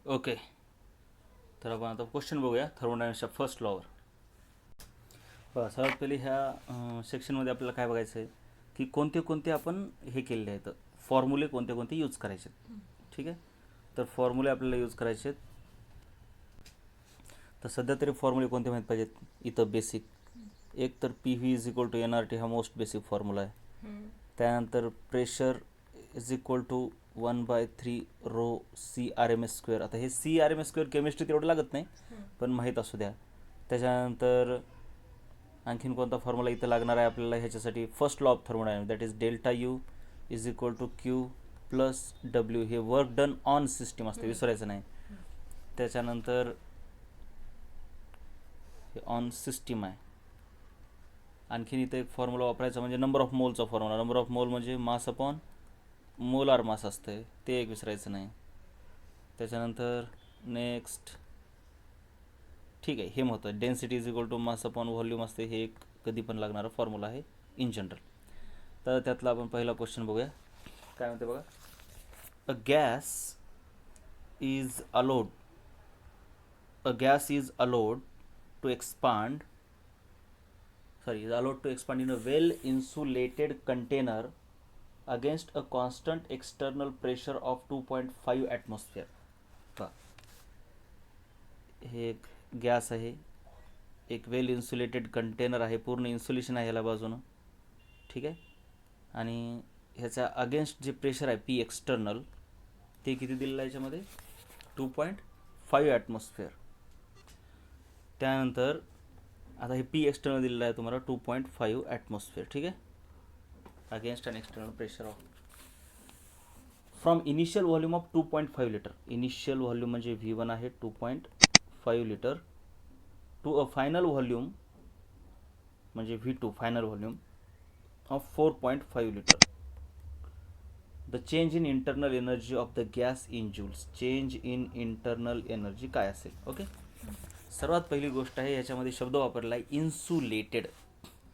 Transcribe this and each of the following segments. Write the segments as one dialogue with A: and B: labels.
A: Okay, तर आपण आता क्वेश्चन बघूया थर्मोडायनामिक्सच्या फर्स्ट लॉवर. बघा, सर्वात पहिले ह्या सेक्शनमध्ये आपल्याला काय बघायचं आहे की कोणते कोणते आपण हे केलेले आहेत, फॉर्म्युले कोणते कोणते यूज करायचे आहेत. ठीक आहे, तर फॉर्म्युले आपल्याला यूज करायचे आहेत. तर सध्या तरी फॉर्म्युले कोणते माहीत पाहिजेत इथं बेसिक. एक तर P V is equal to N R T हा मोस्ट बेसिक फॉर्म्युला आहे. त्यानंतर pressure is equal to 1/3 rho C R M S square. आता हे C R M S square chemistry तेवढं लागत नाही, पण माहीत असू द्या. त्याच्यानंतर आणखीन कोणता फॉर्म्युला इथं लागणार आहे आपल्याला ह्याच्यासाठी, first law of thermodynamics, that is delta U is equal to Q plus W. हे वर्क डन ऑन सिस्टीम असते, विसरायचं नाही. त्याच्यानंतर हे ऑन सिस्टीम आहे. आणखीन इथं एक फॉर्म्युला वापरायचा म्हणजे नंबर ऑफ मोलचा फॉर्म्युला. नंबर ऑफ मोल म्हणजे मास अपॉन मोलार मास असते, ते एक विसरायचं नाही. त्याच्यानंतर नेक्स्ट, ठीक आहे, हे महत्त्वाचं, density is equal to mass upon volume असते, हे एक कधी पण लागणारा फॉर्म्युला आहे इन जनरल. तर त्यातला आपण पहिला क्वेश्चन बघूया. काय म्हणते बघा, a gas is allowed to expand is allowed to expand in a well insulated container against a constant external pressure of 2.5 atmosphere. हे एक गॅस आहे, एक वेल इन्सुलेटेड कंटेनर आहे, पूर्ण इन्सुलेशन आहे ह्याला बाजूनं. ठीक आहे, आणि ह्याच्या अगेन्स्ट जे प्रेशर आहे पी एक्सटर्नल, ते किती दिलेलं आहे याच्यामध्ये, 2.5 ॲटमॉस्फिअर. त्यानंतर आता हे पी एक्सटर्नल दिलेलं आहे तुम्हाला 2.5 ॲटमॉस्फिअर. ठीक आहे, against an external pressure of from initial volume of 2.5 litre. Initial volume म्हणजे V1 आहे 2.5 litre, to a final volume म्हणजे V2 final volume of 4.5 litre. The change in internal energy of the gas in joules. Change in internal energy काय असेल? Okay, सर्वात पहिली गोष्ट आहे ह्याच्यामध्ये शब्द वापरला आहे इन्सुलेटेड.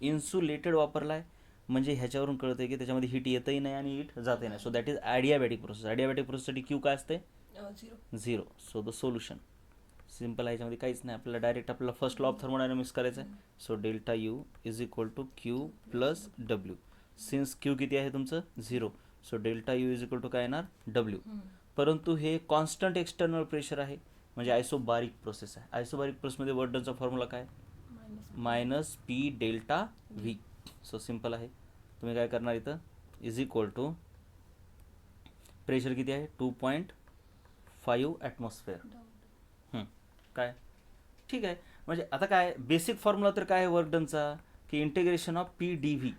A: इन्सुलेटेड वापरला आहे म्हणजे ह्याच्यावरून कळतं की त्याच्यामध्ये हीट येतही नाही आणि हीट जातही नाही. So that is adiabatic process. Adiabatic प्रोसेससाठी क्यू काय असते? 0. सो द सोल्युशन सिम्पल आहे, ह्याच्यामध्ये काहीच नाही. आपल्याला डायरेक्ट आपल्याला फर्स्ट लॉ ऑफ थर्मोडायनामिक्स करायचं आहे. So delta U is equal to Q plus W. Since Q किती आहे तुमचं? 0. So delta U is equal to काय येणार? डब्ल्यू. परंतु हे कॉन्स्टंट एक्सटर्नल प्रेशर आहे म्हणजे आयसोबारिक प्रोसेस आहे. आयसोबारिक प्रोसेसमध्ये वर्क डनचा फॉर्म्युला काय? Minus P delta V. So simple आहे. तुम्ही काय करणार इथं, इज इक्वल टू प्रेशर किती आहे? 2.5 ॲटमॉस्फिअर. काय? ठीक आहे, म्हणजे आता काय बेसिक फॉर्म्युला तर काय आहे वर्क डनचा, की integration of P D V.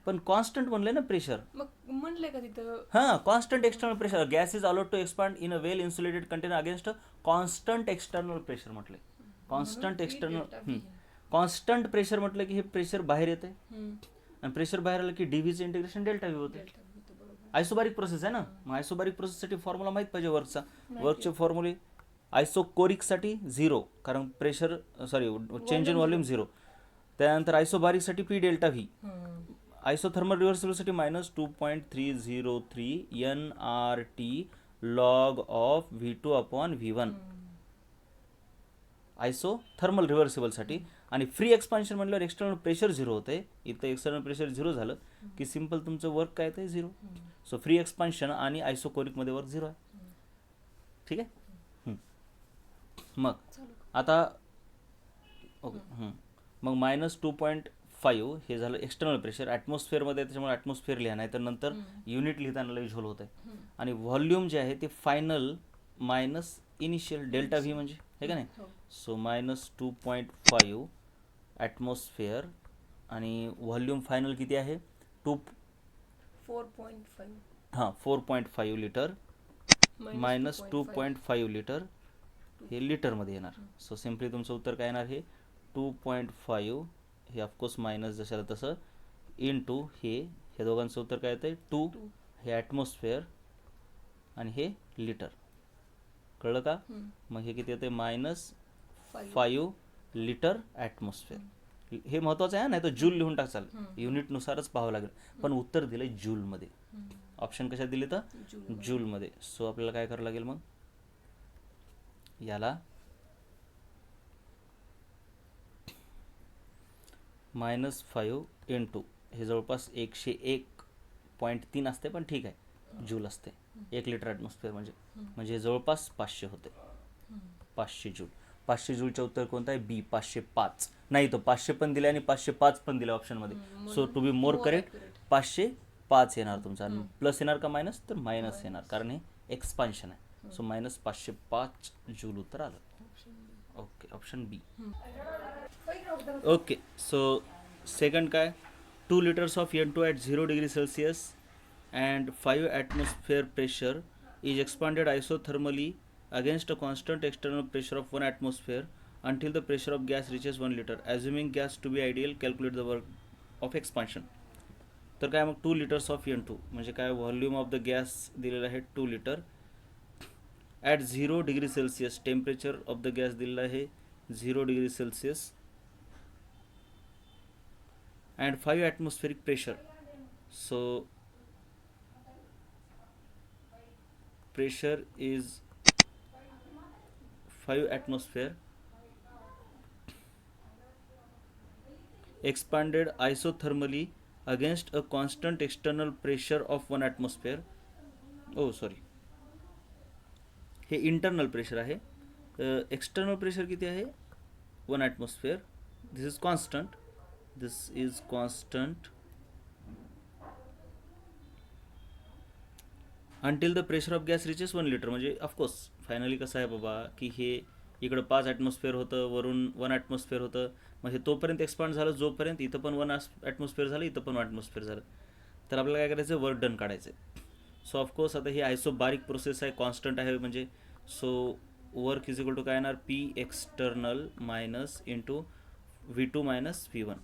A: पण कॉन्स्टंट म्हणले ना प्रेशर,
B: म्हणले का तिथं?
A: हां, constant external pressure. Gas is allowed to expand in a well insulated container against constant external pressure म्हटले. कॉन्स्टंट एक्सटर्नल, कॉन्स्टंट प्रेशर म्हटलं की हे प्रेशर बाहेर येते आणि प्रेशर बाहेर आलं की डीव्हीचं इंटिग्रेशन डेल्टा व्ही होते. आयसोबारिक प्रोसेस आहे ना, मग आयसोबारिक प्रोसेससाठी फॉर्म्युला माहीत पाहिजे वर्कचा. वर्कचे फॉर्म्युले आयसोकोरिकसाठी 0 कारण प्रेशर चेंज इन व्हॉल्यूम 0. त्यानंतर आयसोबारिकसाठी पी डेल्टा व्ही. आयसोथर्मल रिव्हर्सिबलसाठी minus 2.303 N R T log of V2 upon V1. Isothermal रिव्हर्सिबलसाठी. आणि फ्री एक्सपान्शन म्हटल्यावर एक्सटर्नल प्रेशर 0 होते. इथं एक्सटर्नल प्रेशर 0 झालं की सिम्पल तुमचं वर्क काय ते 0. सो फ्री एक्सपान्शन आणि आयसोकोरिकमध्ये वर्क 0 आहे. ठीक आहे, मग आता ओके, मग मायनस 2.5 हे झालं एक्सटर्नल प्रेशर. ॲटमॉस्फिअरमध्ये त्याच्यामुळे ॲटमॉस्फिअर लिहा, नाही तर नंतर युनिट लिहिताना लई झोल होतं आहे. आणि व्हॉल्यूम जे आहे ते final minus initial delta V म्हणजे हे का नाही. सो मायनस 2.5 ॲटमॉस्फिअर आणि व्हॉल्यूम फायनल किती आहे?
B: 4.5.
A: 4.5 लिटर मायनस 2.5 लिटर हे लिटरमध्ये येणार. सो सिम्पली तुमचं उत्तर काय येणार? हे 2.5 हे ऑफकोर्स मायनस जशाला तसं इन टू हे दोघांचं उत्तर काय येतं? 2. हे ॲटमॉस्फिअर आणि हे लिटर. कळलं का? मग हे किती येते? -5 लिटर ॲटमॉस्फिअर. हे महत्त्वाचं आहे, नाही तर जूल लिहून टाकाल, युनिटनुसारच पाहावं लागेल. पण उत्तर दिलं जूलमध्ये. ऑप्शन कशात दिले तर? जूलमध्ये. सो आपल्याला काय करावं लागेल मग? याला -5 इंटू हे जवळपास 101.3 असते, पण ठीक आहे, जूल असते 1 लिटर ॲटमॉस्फिअर म्हणजे जवळपास 500 होते. 500 जूल. 500 जूलचं उत्तर कोणतं आहे? बी, 505. नाही, तो 500 पण दिले आणि 505 पण दिले ऑप्शनमध्ये. So to be more correct 505 येणार तुमचा. प्लस येणार का मायनस? तर मायनस येणार, कारण हे एक्सपान्शन आहे. सो -505 जूल उत्तर आलं. ओके, ऑप्शन बी. ओके, सो सेकंड काय? 2 liters of N2 at 0 degree Celsius and 5 atmosphere pressure is expanded isothermally against a constant external pressure of 1 atmosphere until the pressure of gas reaches 1 liter. Assuming gas to be ideal, calculate the work of expansion. तर काय मग 2 liters of N2 म्हणजे काय? Volume of the gas दिलेलं आहे 2 litre. At 0 degree Celsius temperature of the gas दिलेलं आहे 0 degree Celsius and 5 atmospheric pressure. So pressure is 5 atmosphere expanded isothermally against a constant external pressure of 1 atmosphere. Oh sorry, हे internal pressure आहे. External pressure किती आहे? 1 atmosphere. This is constant. This is constant until the pressure of gas reaches 1 litre. म्हणजे of course finally कसं आहे बाबा की हे इकडं 5 ॲटमॉस्फिअर होतं, वरून 1 ॲटमॉस्फिअर होतं. मग हे तोपर्यंत एक्सपांड झालं जोपर्यंत इथं पण 1 ॲटमॉस्फिअर झालं, इथं पण 1 ॲटमॉस्फिअर झालं. तर आपल्याला काय करायचं? वर्क डन काढायचं आहे. सो ऑफकोर्स आता ही आयसोबारिक प्रोसेस आहे, कॉन्स्टंट आहे म्हणजे. So work is equal to काय येणार? P external minus into V2 minus V1.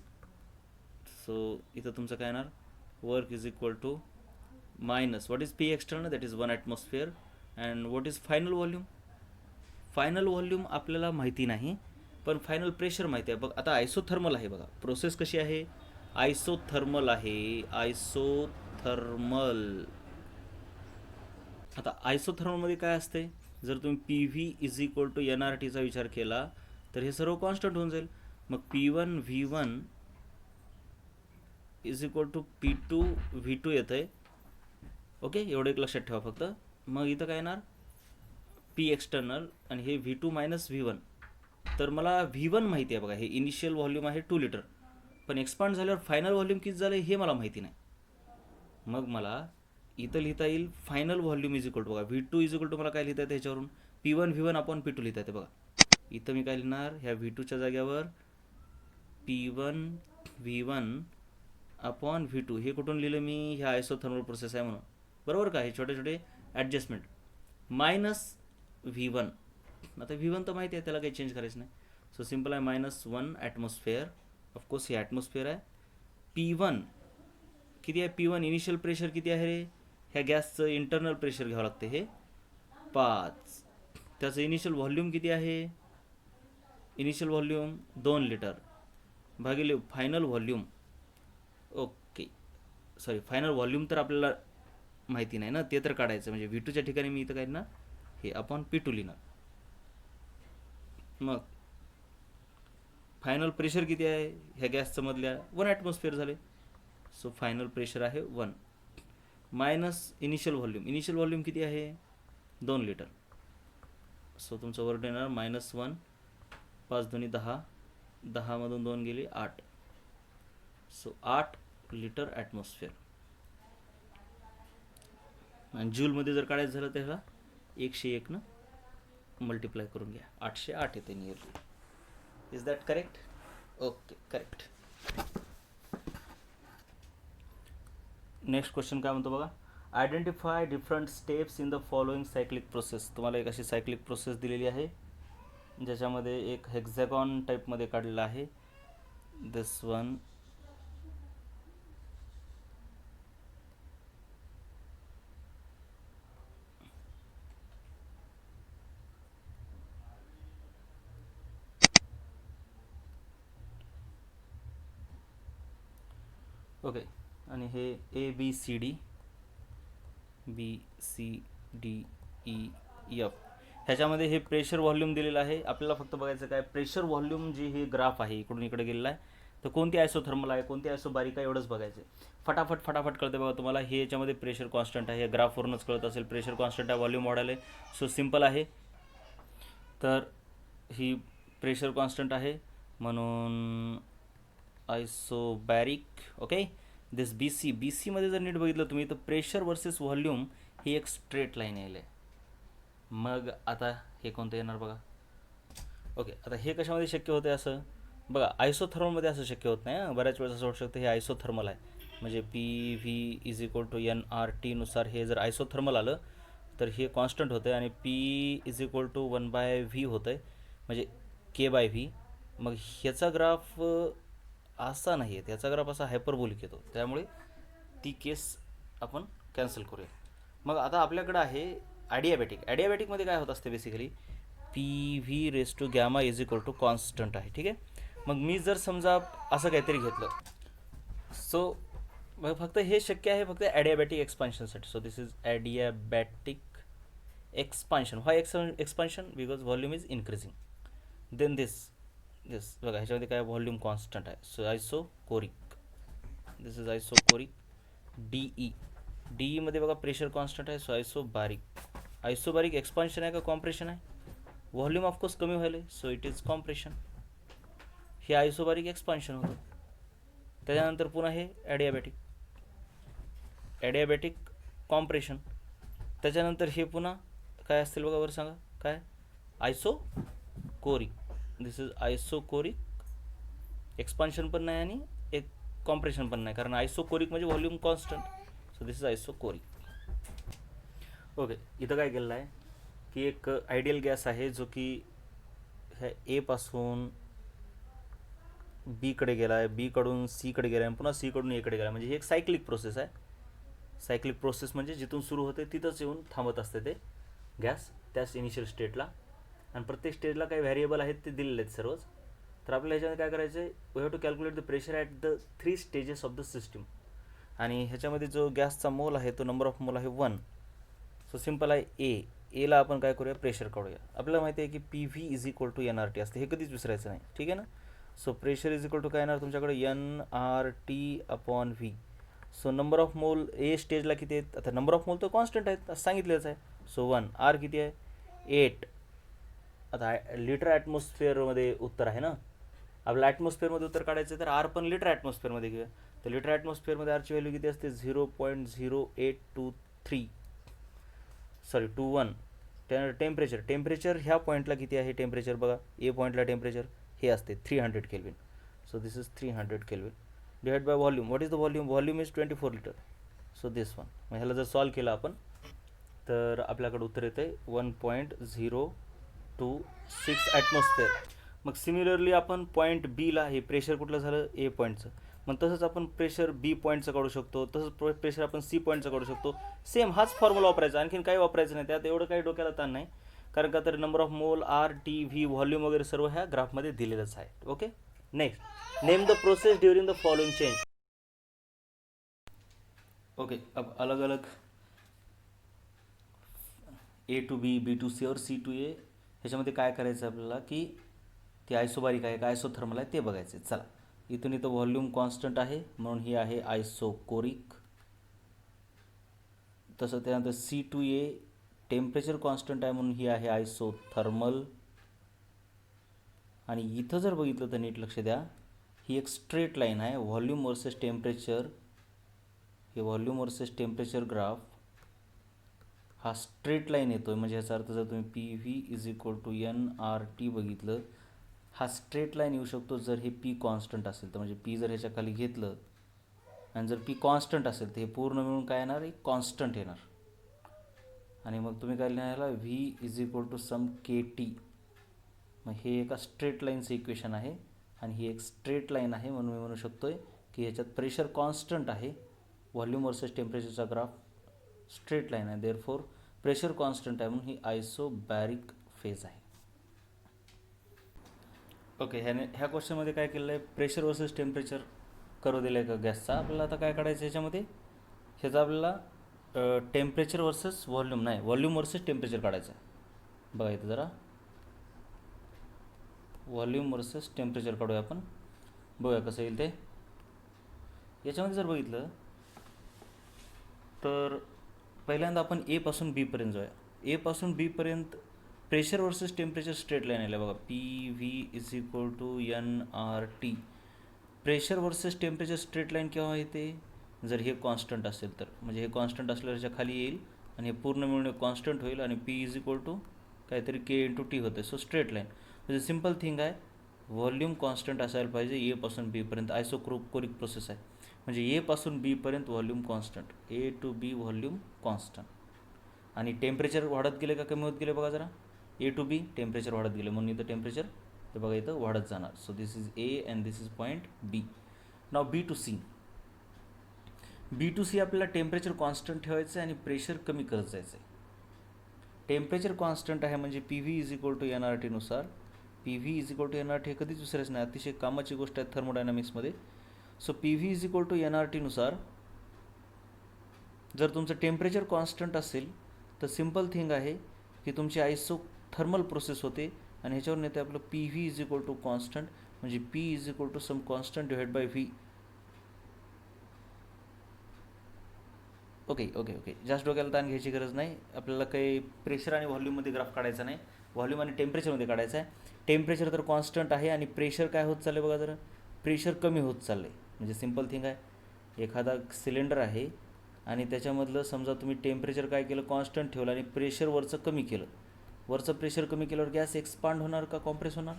A: So इथं तुमचं काय येणार? Work is equal to minus what is P external, that is 1 atmosphere. And what is final volume? Final volume आपल्याला माहिती नाही, पण फायनल प्रेशर माहिती आहे. बघ आता आयसोथर्मल आहे, बघा प्रोसेस कशी आहे? आयसोथर्मल आहे. आयसोथर्मल. आता आयसोथर्मलमध्ये काय असते? जर तुम्ही P V is equal to NRTचा विचार केला तर हे सर्व कॉन्स्टंट होऊन जाईल. मग P1 V1 is equal to P2 V2 येतं आहे. ओके, एवढं एक लक्षात ठेवा फक्त. मग इथं काय येणार? पी एक्सटर्नल आणि हे V2 मायनस V1. तर मला V1 माहिती आहे बघा, हे इनिशियल व्हॉल्यूम आहे 2 लिटर, पण एक्सपांड झाल्यावर फायनल व्हॉल्यूम किती झालं हे मला माहिती नाही. मग मला इथं लिहिता येईल final volume is equal to बघा V2 इज इक्वल टू मला काय लिहिता येतं ह्याच्यावरून? P1 V1 अपॉन P2 लिहिता येते बघा. इथं मी काय लिहिणार? ह्या V2च्या जाग्यावर P1 V1 अपॉन V2. हे कुठून लिहिलं मी? ह्या आयसोथर्मल प्रोसेस आहे म्हणून, बरोबर का? हे छोटे छोटे ॲडजस्टमेंट. Minus V1. आता V1 तर माहिती आहे, त्याला काही चेंज करायचं नाही. सो सिम्पल आहे -1 ॲटमॉस्फिअर. ऑफकोर्स हे ॲटमॉस्फिअर आहे. P1 किती आहे? P1 इनिशियल प्रेशर किती आहे रे? ह्या गॅसचं इंटरनल प्रेशर घ्यावं लागते, हे 5. त्याचं इनिशियल व्हॉल्यूम किती आहे? इनिशियल व्हॉल्यूम 2 लिटर भागिले final volume. Okay sorry, final volume तर आपल्याला माहिती नाही ना, ते तर काढायचं. म्हणजे V2च्या ठिकाणी मी इथं काय ना हे अपॉन P2 लिहिणार. मग फायनल प्रेशर किती आहे ह्या गॅसचं मधल्या? 1 ॲटमॉस्फिअर झाले. सो फायनल प्रेशर आहे 1 minus initial volume. Initial volume किती आहे? 2 लिटर. सो तुमचं वर्ड येणार -1 5 2 10, 10मधून 2 गेले 8. So 8 litre atmosphere. आणि जूलमध्ये जर काढायचं झालं तर ह्याला 101 मल्टिप्लाय करून घ्या. 808 येते nearly. Is that correct? Okay, correct. Next question काय म्हणतो बघा? Identify different steps in the following cyclic process. तुम्हाला एक अशी सायक्लिक प्रोसेस दिलेली आहे ज्याच्यामध्ये एक हेक्झॅगॉन टाईपमध्ये काढलेला आहे. दिस वन ओके. आणि हे ABCD BCDEF ह्याच्यामध्ये हे प्रेशर व्हॉल्यूम दिलेलं आहे. आपल्याला फक्त बघायचं काय, प्रेशर व्हॉल्यूम जे हे ग्राफ आहे इकडून इकडे गेलेला आहे, तर कोणती आयसोथर्मल आहे कोणती आयसोबारिक आहे एवढंच बघायचं आहे. फटाफट फटाफट कळते बघा तुम्हाला. हे याच्यामध्ये प्रेशर कॉन्स्टंट आहे, ग्राफवरूनच कळत असेल. प्रेशर कॉन्स्टंट आहे, व्हॉल्यूम मॉडेल आहे, सो सिम्पल आहे. तर ही प्रेशर कॉन्स्टंट आहे म्हणून आयसोबॅरिक. ओके, दिस बी सीमध्ये जर नीट बघितलं तुम्ही तर प्रेशर वर्सेस व्हॉल्यूम ही एक स्ट्रेट लाईन येईल. मग आता हे कोणतं येणार बघा. ओके, आता हे कशामध्ये शक्य होते असं बघा, आयसोथर्मलमध्ये असं शक्य होत नाही. बऱ्याच वेळेस असं वाटू शकतं हे आयसोथर्मल आहे, म्हणजे P V is equal to N R T नुसार हे जर आयसोथर्मल आलं तर हे कॉन्स्टंट होतं आहे आणि P is equal to 1/v होतं आहे, म्हणजे k/v. मग ह्याचा ग्राफ असा नाही आहे, त्याचा ग्राफ असा हायपरबोलिक येतो, त्यामुळे ती केस आपण कॅन्सल करूया. मग आता आपल्याकडं आहे ॲडियाबॅटिक. ॲडियाबॅटिकमध्ये काय होत असते basically, P V raise to gamma is equal to constant आहे. ठीक आहे, मग मी जर समजा असं काहीतरी घेतलं, सो मग फक्त हे शक्य आहे फक्त ॲडियाबॅटिक एक्सपान्शनसाठी. So this is adiabatic expansion. Why expansion? Because volume is increasing. Then this बघा, ह्याच्यामध्ये काय व्हॉल्यूम कॉन्स्टंट आहे, so isochoric. This is isochoric. डीईमध्ये बघा प्रेशर कॉन्स्टंट आहे, सो आयसोबारिक. आयसोबारिक एक्सपान्शन आहे का कॉम्प्रेशन आहे? व्हॉल्यूम ऑफकोर्स कमी व्हायला, सो इट इज कॉम्प्रेशन. हे आयसोबारिक एक्सपान्शन होतं. त्याच्यानंतर पुन्हा हे ॲडियाबॅटिक कॉम्प्रेशन. त्याच्यानंतर हे पुन्हा काय असतील बघा बरं सांगा, काय? Isochoric. This is isochoric. Expansion पण नाही आणि एक कॉम्प्रेशन पण नाही, कारण आयसोकोरिक म्हणजे volume constant. So this is isochoric. Okay, इथं काय केलेलं आहे की एक आयडियल गॅस आहे जो की ह्या एपासून बीकडे गेला आहे, बीकडून सीकडे गेला आहे, पुन्हा सीकडून एकडे गेला, म्हणजे ही एक सायक्लिक प्रोसेस आहे. सायक्लिक प्रोसेस म्हणजे जिथून सुरू होते तिथंच येऊन थांबत असते ते गॅस त्याच इनिशियल स्टेटला. आणि प्रत्येक स्टेजला काही व्हॅरिएबल आहेत ते दिलेले आहेत सर्वच. तर आपल्याला ह्याच्यामध्ये काय करायचं आहे, we have to calculate the pressure at the 3 stages of the system. आणि ह्याच्यामध्ये जो गॅसचा मोल आहे तो नंबर ऑफ मोल आहे 1. सो सिम्पल आहे एला आपण काय करूया, प्रेशर काढूया. आपल्याला माहिती आहे की P V is equal to N R T असते, हे कधीच विसरायचं नाही. ठीक आहे ना. So pressure is equal to काय येणार तुमच्याकडे, N R T upon V. So number of mole A स्टेजला किती आहेत, आता नंबर ऑफ मोल तर कॉन्स्टंट आहेत असं सांगितलेलंच आहे. सो 1. आर किती आहे, 8. आता लिटर ॲटमॉस्फिअरमध्ये उत्तर आहे ना, आपल्याला ॲटमॉस्फिअरमध्ये उत्तर काढायचं तर आर पण लिटर ॲटमॉस्फिअरमध्ये घेऊया. तर लिटर ॲटमॉस्फिअरमध्ये आरची व्हॅल्यू किती असते, 0.0823 21. त्यानंतर टेम्परेचर ह्या पॉईंटला किती आहे टेम्परेचर बघा, ए पॉईंटला टेम्परेचर हे असते 300 kelvin. So this is 300 kelvin divide by volume. What is the volume? Volume is 24 litre. So this one. मग ह्याला जर सॉल्व केलं आपण तर आपल्याकडे उत्तर येतं आहे 1.026 ॲटमॉस्फिअर. मग सिमिलरली आपण पॉईंट बीला, हे प्रेशर कुठलं झालं, ए पॉईंटचं, मग तसंच आपण प्रेशर बी पॉईंटचं काढू शकतो, तसंच प्रेशर आपण सी पॉईंटचं काढू शकतो. सेम हाच फॉर्म्युला वापरायचा, आणखीन काही वापरायचं नाही त्यात, एवढं काही डोक्याला ताण नाही. कारण का तर number of mole, R T V, volume वगैरे सर्व ह्या ग्राफमध्ये दिलेलंच आहे. Okay, next, name the process during the following change. Okay, अब अलग अलग A to B, B to C और सी टू ए, ह्याच्यामध्ये काय करायचं आपल्याला की ती आयसोबारिक आहे का आयसोथर्मल आहे ते बघायचं. चला, इथून इथं व्हॉल्यूम कॉन्स्टंट आहे म्हणून ही आहे आयसोकोरिक. तसं त्यानंतर C to A temperature constant आहे म्हणून ही आहे आयसोथर्मल. आणि इथं जर बघितलं तर नीट लक्ष द्या, ही एक स्ट्रेट लाईन आहे, व्हॉल्यूम वर्सेस टेम्परेचर. हे व्हॉल्यूम वर्सेस टेम्परेचर ग्राफ हा स्ट्रेट लाईन येतो आहे, म्हणजे ह्याचा अर्थ जर तुम्ही P V is equal to N R T बघितलं, हा स्ट्रेट लाईन येऊ शकतो जर हे पी कॉन्स्टंट असेल तर. म्हणजे पी जर ह्याच्या खाली घेतलं आणि जर पी कॉन्स्टंट असेल तर हे पूर्ण मिळून काय येणार, एक कॉन्स्टंट येणार. आणि मग तुम्ही काय लिहिण्याला V is equal to some K T. मग हे एका स्ट्रेट लाईनचं इक्वेशन आहे आणि ही एक स्ट्रेट लाईन आहे, म्हणून मी म्हणू शकतो आहे की ह्याच्यात प्रेशर कॉन्स्टंट आहे, व्हॉल्यूम वर्सेस टेम्परेचरचा ग्राफ स्ट्रेट लाईन आहे, देअरफॉर प्रेशर कॉन्स्टंट आहे म्हणून ही आयसोबॅरिक फेज आहे. ओके, ह्या क्वेश्चनमध्ये काय केलं आहे, प्रेशर वर्सेस टेम्परेचर करू दिलं आहे का गॅसचा. आपल्याला आता काय काढायचं ह्याच्यामध्ये, ह्याचा आपल्याला टेम्परेचर वर्सेस व्हॉल्यूम नाही, व्हॉल्यूम वर्सेस टेम्परेचर काढायचं आहे. बघा इथं जरा व्हॉल्यूम वर्सेस टेम्परेचर काढूया आपण, बघूया कसं येईल ते. याच्यामध्ये जर बघितलं तर पहिल्यांदा आपण ए पासून बीपर्यंत जाऊया. ए पासून बीपर्यंत pressure versus temperature straight line आलं बघा. P V is equal to N R T. Pressure versus temperature straight line केव्हा येते, जर हे कॉन्स्टंट असेल तर. म्हणजे हे कॉन्स्टंट असल्याच्या खाली येईल आणि हे पूर्ण मिळून कॉन्स्टंट होईल आणि पी इज इक्वल टू काहीतरी के इंटू टी होते. सो स्ट्रेट लाईन म्हणजे सिम्पल थिंग आहे. व्हॉल्यूम कॉन्स्टंट असायला पाहिजे ए पासून बीपर्यंत. आयसोक्रोरिक प्रोसेस आहे. म्हणजे ए पासून बीपर्यंत volume constant, A to B volume constant. आणि टेम्परेचर वाढत गेले का कमी होत गेले बघा जरा. ए टू बी टेम्परेचर वाढत गेले म्हणून इथं टेम्परेचर ते बघा इथं वाढत जाणार. So this is A and this is point B. नाव B to C. B to C आपल्याला टेम्परेचर कॉन्स्टंट ठेवायचं आहे आणि प्रेशर कमी करत जायचं आहे. टेम्परेचर कॉन्स्टंट आहे म्हणजे P V is equal to N R टीनुसार. P V is equal to N R T हे कधीच विसरायचं नाही, अतिशय कामाची गोष्ट आहे थर्मोडायनामिक्समध्ये. So P V is equal to N R टीनुसार जर तुमचं टेम्परेचर कॉन्स्टंट असेल तर सिम्पल थिंग आहे की तुमची थर्मल प्रोसेस होते आणि ह्याच्यावर येते आपलं P V is equal to constant. म्हणजे P is equal to some constant divide by V. Okay okay okay जास्त डोक्याला ताण घ्यायची गरज नाही. आपल्याला काही प्रेशर आणि व्हॉल्यूममध्ये ग्राफ काढायचा नाही, व्हॉल्यूम आणि टेम्परेचरमध्ये काढायचा आहे. टेम्परेचर तर कॉन्स्टंट आहे आणि प्रेशर काय होत चाललं बघा जरा. प्रेशर कमी होत चाललं आहे. म्हणजे सिम्पल थिंग आहे, एखादा सिलेंडर आहे आणि त्याच्यामधलं समजा तुम्ही टेम्परेचर काय केलं कॉन्स्टंट ठेवलं आणि प्रेशर वरचं कमी केलं. वरचं प्रेशर कमी केल्यावर गॅस एक्सपांड होणार का कॉम्प्रेस होणार?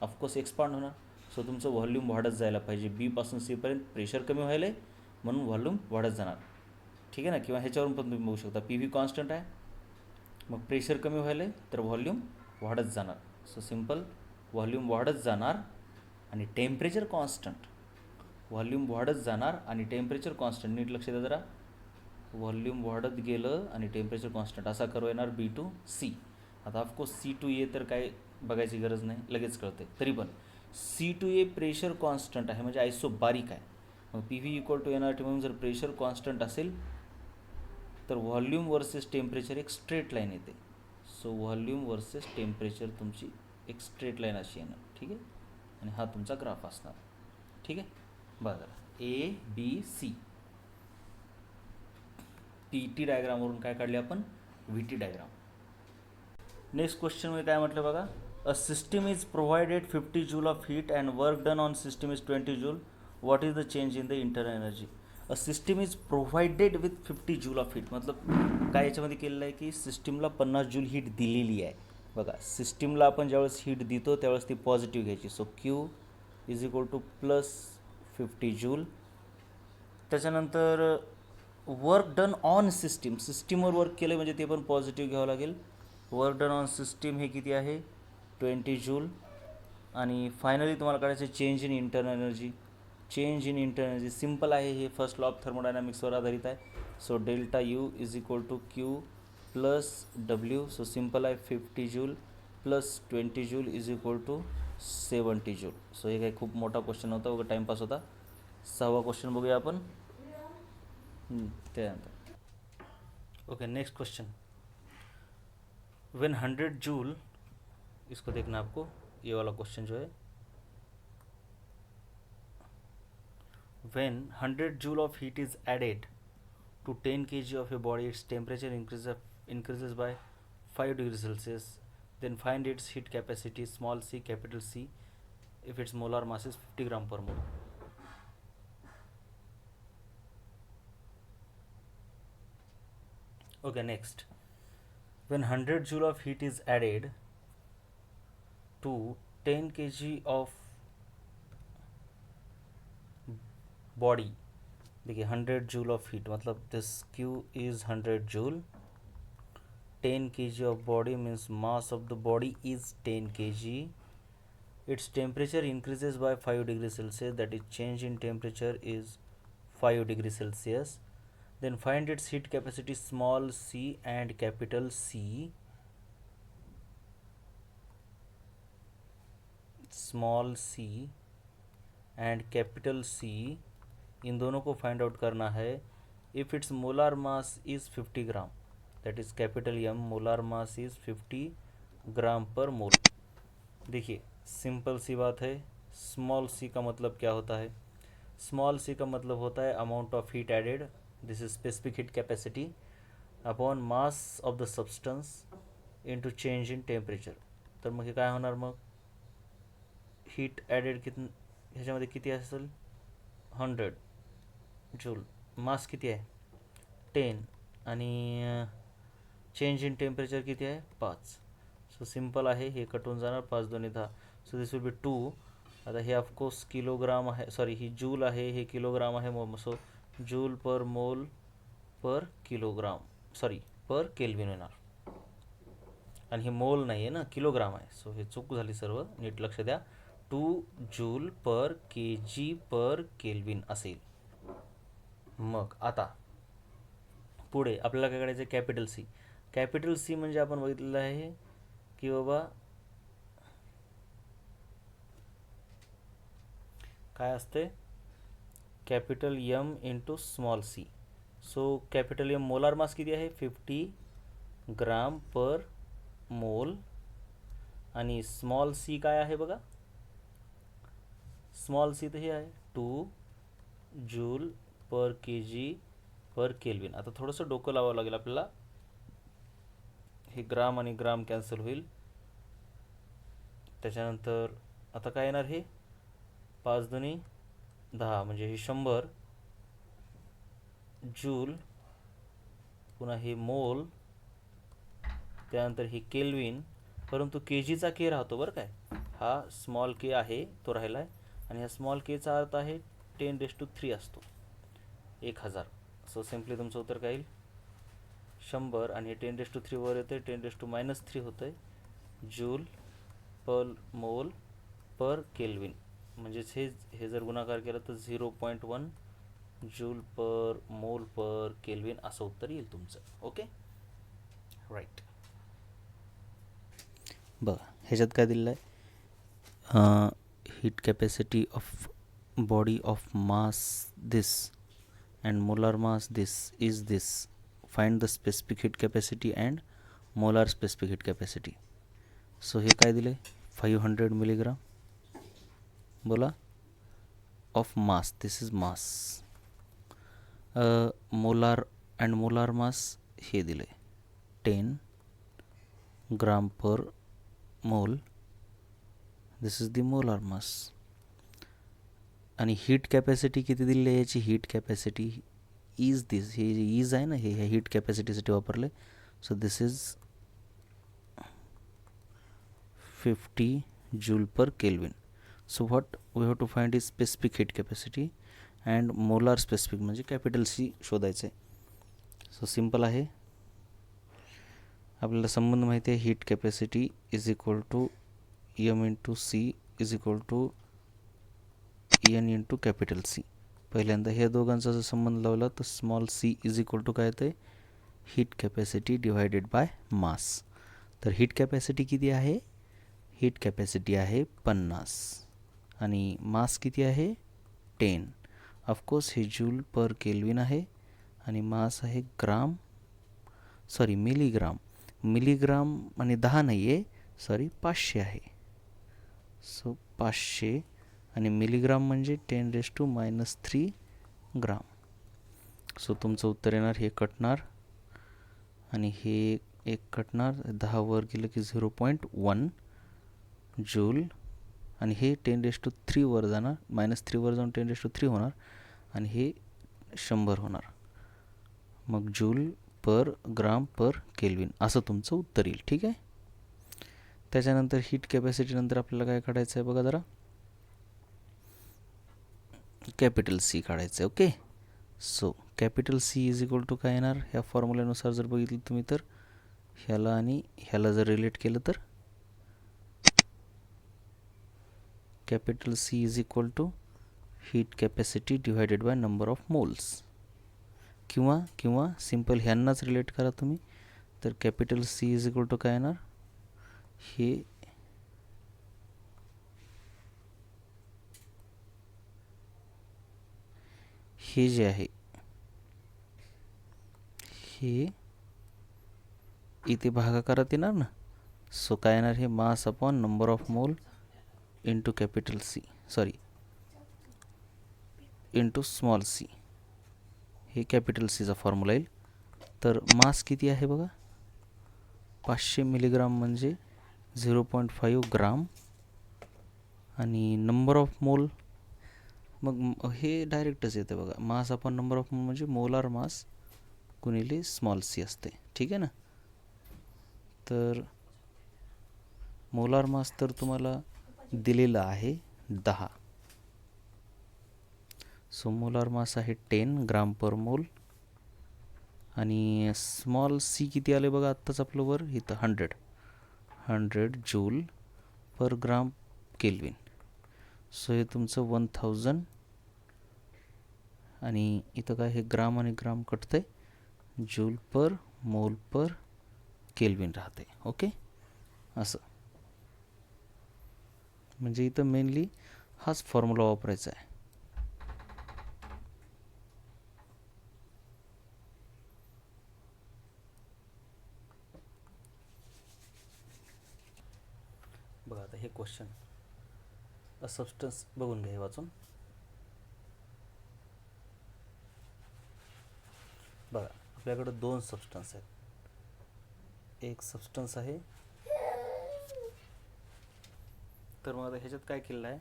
A: ऑफकोर्स एक्सपांड होणार. सो तुमचं व्हॉल्यूम वाढत जायला पाहिजे. बी पासून सीपर्यंत प्रेशर कमी व्हायला आहे म्हणून व्हॉल्यूम वाढत जाणार. ठीक आहे ना. किंवा ह्याच्यावरून पण तुम्ही बघू शकता पी व्ही कॉन्स्टंट आहे, मग प्रेशर कमी व्हायला आहे तर व्हॉल्यूम वाढत जाणार. सो सिम्पल व्हॉल्यूम वाढत जाणार आणि टेम्परेचर कॉन्स्टंट. व्हॉल्यूम वाढत जाणार आणि टेम्परेचर कॉन्स्टंट. नीट लक्ष द्या जरा. व्हॉल्यूम वाढत गेलं आणि टेम्परेचर कॉन्स्टंट असा कर्व येणार बी टू सी. आता ऑफकोर्स सी टू ए तर काय बघायची गरज नाही, लगेच कळते. तरी पण C to A pressure constant आहे म्हणजे आयसो बारीक आहे. मग P V equal to N R T म्हणून जर प्रेशर कॉन्स्टंट असेल तर व्हॉल्यूम वर्सेस टेम्परेचर एक स्ट्रेट लाईन येते. सो व्हॉल्यूम वर्सेस टेम्परेचर तुमची एक स्ट्रेट लाईन अशी येणार. ठीक आहे. आणि हा तुमचा ग्राफ असणार. ठीक आहे. बघा A B C. P T डायग्रामवरून काय काढले आपण, व्ही टी डायग्राम. नेक्स्ट क्वेश्चनमध्ये काय म्हटलं बघा. A system is provided 50 joule of heat and work done on system is 20 joule. What is the change in the internal energy. A system is provided with 50 joule of heat. मतलब काय याच्यामध्ये केलेलं आहे की सिस्टीमला 50 जूल हीट दिलेली आहे. बघा सिस्टीमला आपण ज्यावेळेस हीट देतो त्यावेळेस ती पॉझिटिव्ह घ्यायची. So Q is equal two plus 50 joule. त्याच्यानंतर वर्क डन ऑन सिस्टीम. सिस्टीमवर वर्क केलं म्हणजे ते पण पॉझिटिव्ह घ्यावं लागेल. वर्क डन ऑन सिस्टीम हे किती आहे 20 जूल. आणि फायनली तुम्हाला काढायचं change in internal energy. Change in internal energy simple आहे, हे फर्स्ट लॉ ऑफ थर्मोडायनामिक्सवर आधारित आहे. So delta U is equal to Q plus W. So simple आहे 50 joule plus 20 joule is equal to 70 joule. So हे काही खूप मोठा क्वेश्चन होता, वगैरे टाईमपास होता. 6वा क्वेश्चन बघूया आपण त्यानंतर. Okay next question. When 100 joule, इसको देखना आपको, ये वाला क्वेश्चन जो है. When 100 joule of heat is added to 10 kg of a body, its temperature increases by 5 degrees Celsius. Then find its heat capacity, small c, capital C, if its molar mass is 50 gram per mole. Okay, next. When 100 joule of heat is added to 10 kg of body. देखिए 100 joule of heat मतलब दिस Q is 100 joule. 10 kg of body means mass of the body is 10 kg. Its temperature increases by 5 degrees Celsius, that is change in temperature is 5 degrees Celsius. Then find its heat capacity small c and capital C. Small c and capital C, in दोनों को find out करना है. If it's molar mass is 50 gram, that is capital M, molar mass is 50 gram per मोल। देखिए simple C बात है, small C का मतलब क्या होता है? स्मॉल सी का मतलब होता है amount of heat added, this is specific heat capacity upon mass of the substance into change in temperature. तर मग हे काय होणार? मग हीट ॲडेड ह्याच्यामध्ये किती असेल? 100 जूल. मास किती आहे? 10. आणि चेंज इन टेम्परेचर किती आहे? 5. सो सिम्पल आहे, हे कटून जाणार, 5 दोन्ही 10. So this will be 2. आता हे ऑफकोर्स किलोग्राम आहे, सॉरी ही जूल आहे, हे किलोग्राम आहे. सो जूल पर मोल पर किलोग्राम, सॉरी पर केल्विन येणार. आणि हे मोल नाही आहे ना, किलोग्राम आहे. सो हे चूक झाली सर्व, नीट लक्ष द्या. 2 जूल पर के जी पर केल्विन असेल. मग आता पुढे आपल्याला काय करायचं आहे? Capital C. कॅपिटल सी म्हणजे आपण बघितलेलं आहे की बाबा काय असते? Capital M into small C. So capital M molar mass किती आहे? 50 ग्राम पर मोल. आणि स्मॉल सी काय आहे बघा? स्मॉल सी तर हे आहे 2 जूल पर के जी पर केल्विन. आता थोडंसं डोकं लावावं लागेल आपल्याला. हे ग्राम आणि ग्राम कॅन्सल होईल. त्याच्यानंतर आता काय येणार? हे 5 दोन्ही 10, म्हणजे हे 100 जूल, पुन्हा हे मोल, त्यानंतर हे केल्विन. परंतु के जीचा के राहतो बरं काय, हा स्मॉल के आहे तो राहिला आहे. आणि ह्या स्मॉल केचा अर्थ आहे 10⁻³ असतो, 1000. सो सिम्पली तुमचं उत्तर काय येईल? 100. आणि हे 10⁻³ वर येते, 10⁻³ होतं आहे जूल पर मोल पर केल्विन. म्हणजेच हे जर गुणाकार केला तर 0.1 जूल पर मोल पर केल्विन असं उत्तर येईल तुमचं. Okay, right. बघा ह्याच्यात काय दिलेलं आहे? Heat capacity of body of mass this and molar mass this is this. Find the specific heat capacity and molar specific heat capacity. So हे काय दिले? 500 मिलीग्राम. बोला, of mass, this is mass. Molar and molar mass हे दिले 10 gram per mole, this is the molar mass. आणि heat capacity किती दिली आहे याची? हीट कॅपॅसिटी इज दिस, हे जे इज आहे ना, हे हीट कॅपॅसिटीसाठी वापरले. So this is 50 joule per kelvin. So what we have to find is specific heat capacity and molar specific, म्हणजे कॅपिटल सी शोधायचं आहे. सो सिम्पल आहे, आपल्याला संबंध माहिती आहे. Heat capacity is equal to M into C is equal to N into capital C. पहिल्यांदा ह्या दोघांचा जर संबंध लावला तर small C is equal to काय येतं आहे? Heat capacity divided by mass. तर हीट कॅपॅसिटी किती आहे? हीट कॅपॅसिटी आहे 50 आणि मास किती आहे? 10. ऑफकोर्स हे जूल पर केल्विन आहे आणि मास आहे ग्राम, सॉरी मिलीग्राम. मिलीग्राम आणि 10 नाही आहे, सॉरी 500 आहे. सो 500 आणि मिलीग्राम म्हणजे 10⁻³ ग्राम. सो तुमचं उत्तर येणार, हे कटणार आणि हे एक कटणार, 10 वर गेलं की 0.1 जूल. आणि हे 10⁻³ वर जाणार, -3 वर जाऊन 10⁻³ होणार आणि हे 100 होणार. मग जूल पर ग्राम पर केल्विन असं तुमचं उत्तर येईल. ठीक आहे. त्याच्यानंतर हीट कॅपॅसिटी नंतर आपल्याला काय काढायचं आहे बघा जरा? कॅपिटल सी काढायचं आहे. Okay, so capital C is equal to काय येणार? ह्या फॉर्म्युल्यानुसार जर बघितलं तुम्ही तर ह्याला आणि ह्याला जर रिलेट केलं तर capital C is equal to heat capacity divided by number of moles. किंवा सिम्पल ह्यांनाच रिलेट करा तुम्ही, तर capital C is equal to काय येणार? हे जे आहे हे इथे भागाकारात येणार ना, सो काय येणार हे mass upon number of mole into capital C, sorry into small C, हे कॅपिटल सीचा फॉर्म्युला येईल. तर मास किती आहे बघा, 500 मिलीग्राम म्हणजे 0.5 ग्राम, आणि नंबर ऑफ मोल मग हे डायरेक्टच येते बघा, मास अपॉन नंबर ऑफ मोल म्हणजे मोलार मास गुणिले स्मॉल सी असते. ठीक आहे ना. तर मोलार मास तर तुम्हाला दिलेला आहे 10. सो मोलार मास आहे 10 ग्राम पर मोल, आणि स्मॉल सी किती आले बघा आत्ताच आपलं वर इथं 100 जूल पर ग्राम केल्विन. सो हे तुमचं 1000, आणि इथं काय हे ग्राम आणि ग्राम कटतंय, जूल पर मोल पर केल्विन राहते. ओके, असं म्हणजे इथं मेनली हाच फॉर्म्युला वापरायचा आहे. बघा आता हे क्वेश्चन अ सबस्टन्स बघून घ्या हे वाचून. बघा आपल्याकडं 2 सबस्टन्स आहेत. एक सबस्टन्स आहे, तर मग आता ह्याच्यात काय केलेलं आहे,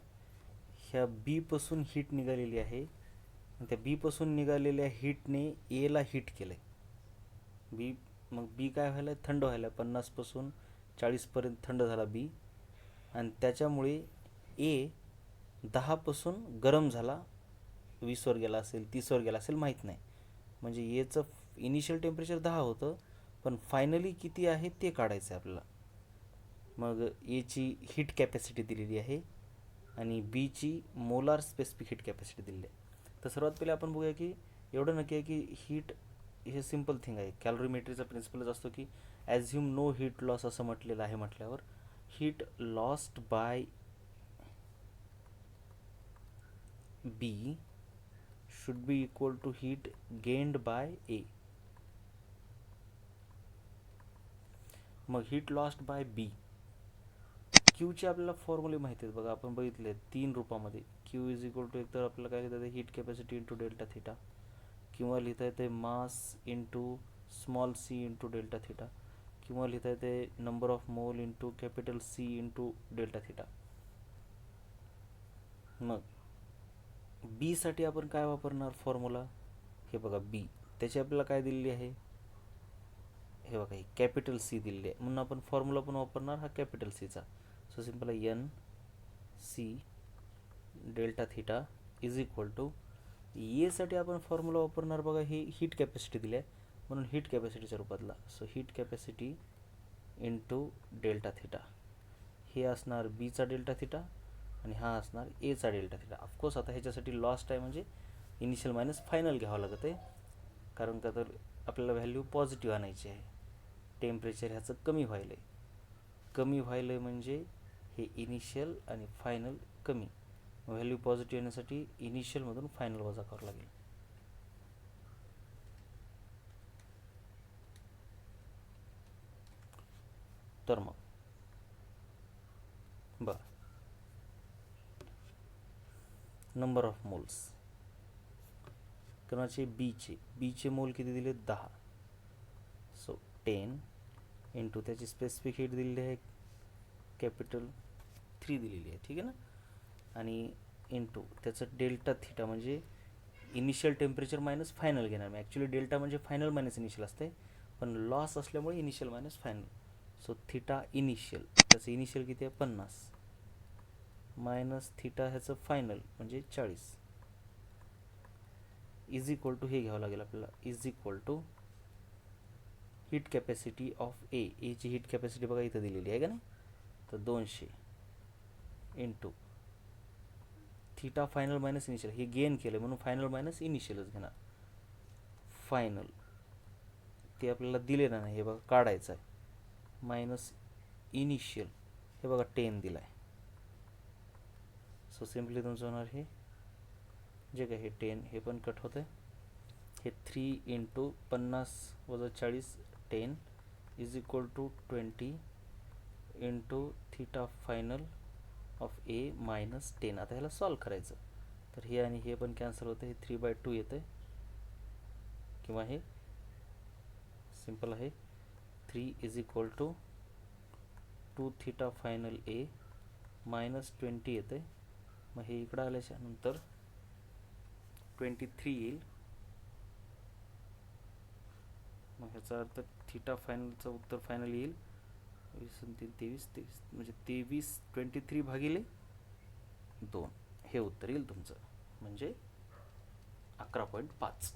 A: ह्या बी पासून हीट निघालेली आहे, त्या बी पासून निघालेल्या हीटने एला हीट केलं आहे. मग बी काय व्हायला, थंड व्हायला, 50 पासून 40 पर्यंत थंड झाला बी, आणि त्याच्यामुळे ए 10 पासून गरम झाला, 20 वर गेला असेल, 30 वर गेला असेल, माहीत नाही. म्हणजे एचं इनिशियल टेम्परेचर 10 होतं, पण फायनली किती आहे ते काढायचं आहे आपल्याला. मग एची हीट कॅपॅसिटी दिलेली आहे आणि बीची मोलार स्पेसिफिक हीट कॅपॅसिटी दिलेली आहे. तर सर्वात पहिले आपण बघूया की एवढं नक्की आहे की हीट हे सिम्पल थिंग आहे. कॅलरीमेट्रीचा प्रिन्सिपलच असतो की ॲझ्युम नो हीट लॉस असं म्हटलेलं आहे. म्हटल्यावर heat lost by B should be equal to heat gained by A. मग हीट लॉस्ट बाय बी, क्यूचे आपल्याला फॉर्म्युले माहिती आहेत बघा, आपण बघितले 3 रूपामध्ये. क्यू इज इक्वल टू, एक तर आपल्याला काय लिहिता येते heat capacity into delta theta, किंवा लिहिता येते mass into small C into delta theta, किंवा लिहिता येते number of mole into capital C into delta theta. मग बी साठी आपण काय वापरणार फॉर्म्युला, हे बघा बी त्याची आपल्याला काय दिलेली आहे, हे बघा ही कॅपिटल सी दिलेली आहे, म्हणून आपण फॉर्म्युला पण वापरणार हा कॅपिटल सीचा. सो सिंपल आहे N C delta theta is equal to, एसाठी आपण फॉर्म्युला वापरणार बघा, ही हीट कॅपॅसिटी दिली आहे म्हणून हीट कॅपॅसिटीच्या रूपातला. So heat capacity into delta theta, हे असणार बीचा डेल्टा थिटा आणि हा असणार एचा डेल्टा थिटा. ऑफकोर्स आता ह्याच्यासाठी लॉस्ट आहे म्हणजे इनिशियल मायनस फायनल घ्यावं लागत आहे, कारण का तर आपल्याला व्हॅल्यू पॉझिटिव्ह आणायची आहे. टेम्परेचर ह्याचं कमी व्हायलं आहे, कमी व्हायलं आहे म्हणजे हे इनिशियल आणि फायनल कमी. व्हॅल्यू पॉझिटिव्ह येण्यासाठी इनिशियलमधून फायनल वजा करावं लागेल. तर मग बघा नंबर ऑफ मोल्स कोणाचे, बीचे मोल किती दिले 10. सो 10 इंटू त्याची स्पेसिफिक हीट दिलेली आहे कॅपिटल 3 दिलेली आहे, ठीक आहे ना, आणि इंटू त्याचं डेल्टा थिटा म्हणजे इनिशियल टेम्परेचर मायनस फायनल घेणार मी. ॲक्च्युली डेल्टा म्हणजे फायनल मायनस इनिशियल असते, पण लॉस असल्यामुळे initial minus final. So theta initial, त्याचं इनिशियल किती आहे 50, मायनस थिटा ह्याचं फायनल म्हणजे 40, इज इक्वल टू हे घ्यावं लागेल आपल्याला, is equal to heat capacity of एची हीट कॅपॅसिटी बघा इथं दिलेली आहे का नाही, तर 200 into theta final minus initial, हे गेन केलं म्हणून फायनल मायनस इनिशियलच घेणार. फायनल ते आपल्याला दिलेलं नाही, हे बघा काढायचं आहे, मायनस इनिशियल हे बघा 10 दिला आहे. सो सिम्पली तुमचं होणार हे जे काय हे 10 हे पण कट होतं आहे, हे 3 इंटू 50 वजा 40 10 is equal to 20 into theta final of A minus 10. आता ह्याला सॉल्व करायचं, तर हे आणि हे पण कॅन्सल होतं, हे 3/2 येतं आहे, किंवा हे सिम्पल आहे 3 is equal to 2 theta final A minus 20 येतं आहे. मग हे इकडं आल्याच्या नंतर 23 येईल. मग ह्याचा अर्थ थीटा फायनलचं उत्तर फायनल येईल 23 म्हणजे 23 भागिले 2 हे उत्तर येईल तुमचं, म्हणजे 11.5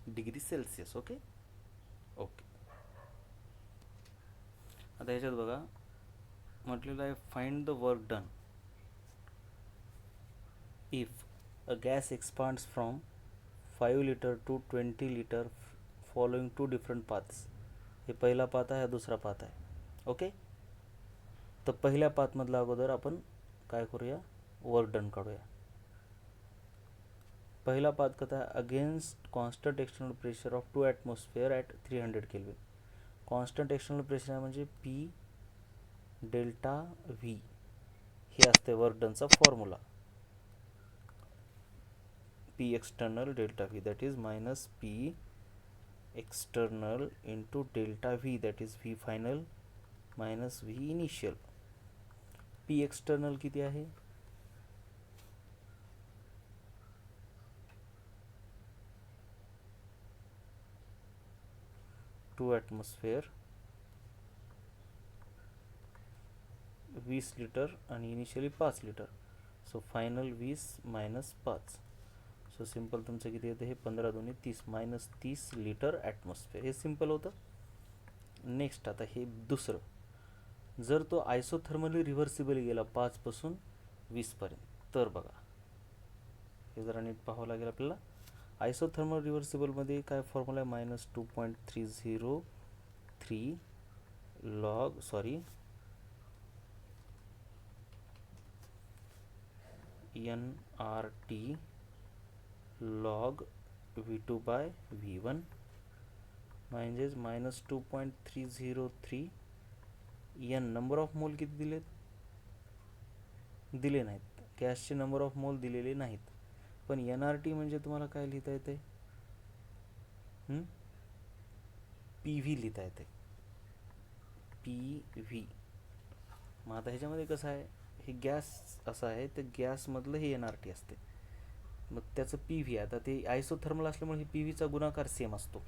A: डिग्री सेल्सिअस. Okay okay. आता ह्याच्यात बघा म्हटलेलं आहे find the work done if a gas expands from 5 litre to 20 litre following 2 different paths. हे पहिला पाथ आहे, हा दुसरा पाथ आहे. ओके, तर पहिल्या पाथमधला अगोदर आपण काय करूया, वर्क डन काढूया. पहिला पाथ कसा आहे, against constant external pressure of 2 atmosphere at 300 kelvin. Constant external pressure आहे म्हणजे पी डेल्टा व्ही, हे असते वर्क डनचा formula. P external delta V that is minus P external into delta V that is V final minus V initial. P external किती आहे, two atmosphere 20 litre आणि initially 5 litre. So final 20 minus 5. So simple तुमचं किती येतं, हे 15 दुनी 30 minus 30 litre atmosphere. हे simple होतं. नेक्स्ट आता हे दुसरं, जर तो आयसोथर्मली रिव्हर्सिबल गेला 5 पासून 20 पर्यंत, तर बघा हे जरा नीट पाहावं लागेल आपल्याला. आयसोथर्मल रिव्हर्सिबलमध्ये काय फॉर्म्युला आहे, minus 2.303 log NRT log V2 by V1 म्हणजेच मायनस 2.303 n. नंबर ऑफ मोल किती दिलेत, दिले नाहीत. गॅसचे नंबर ऑफ मोल दिलेले नाहीत, पण NRT म्हणजे तुम्हाला काय लिहिता येते, PV लिहिता येते, PV. मग आता ह्याच्यामध्ये कसं आहे, हे गॅस असं आहे, तर गॅसमधलं हे NRT असते, मग त्याचं PV. आता ते आयसोथर्मल असल्यामुळे हे PVचा गुणाकार सेम असतो,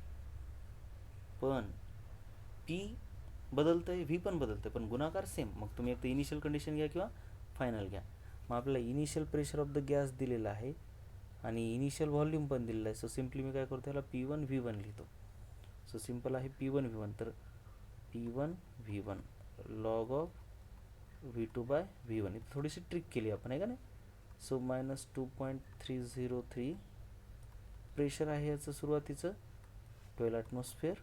A: पण P बदलतं, व्ही पण बदलतं, पण गुणाकार सेम. मग तुम्ही एक तर इनिशियल कंडिशन घ्या किंवा फायनल घ्या. मग आपल्याला initial pressure of the gas दिलेला आहे आणि इनिशियल व्हॉल्यूम पण दिलेला आहे. सो सिम्पली मी काय करतो, याला P1 V1 लिहितो. सो सिम्पल आहे P1 V1, तर P1 V1 log of V2 bye V1. इथे थोडीशी ट्रिक केली आपण, आहे का नाही. सो मायनस 2.303 प्रेशर आहे याचं सुरुवातीचं 12 ॲटमॉस्फिअर.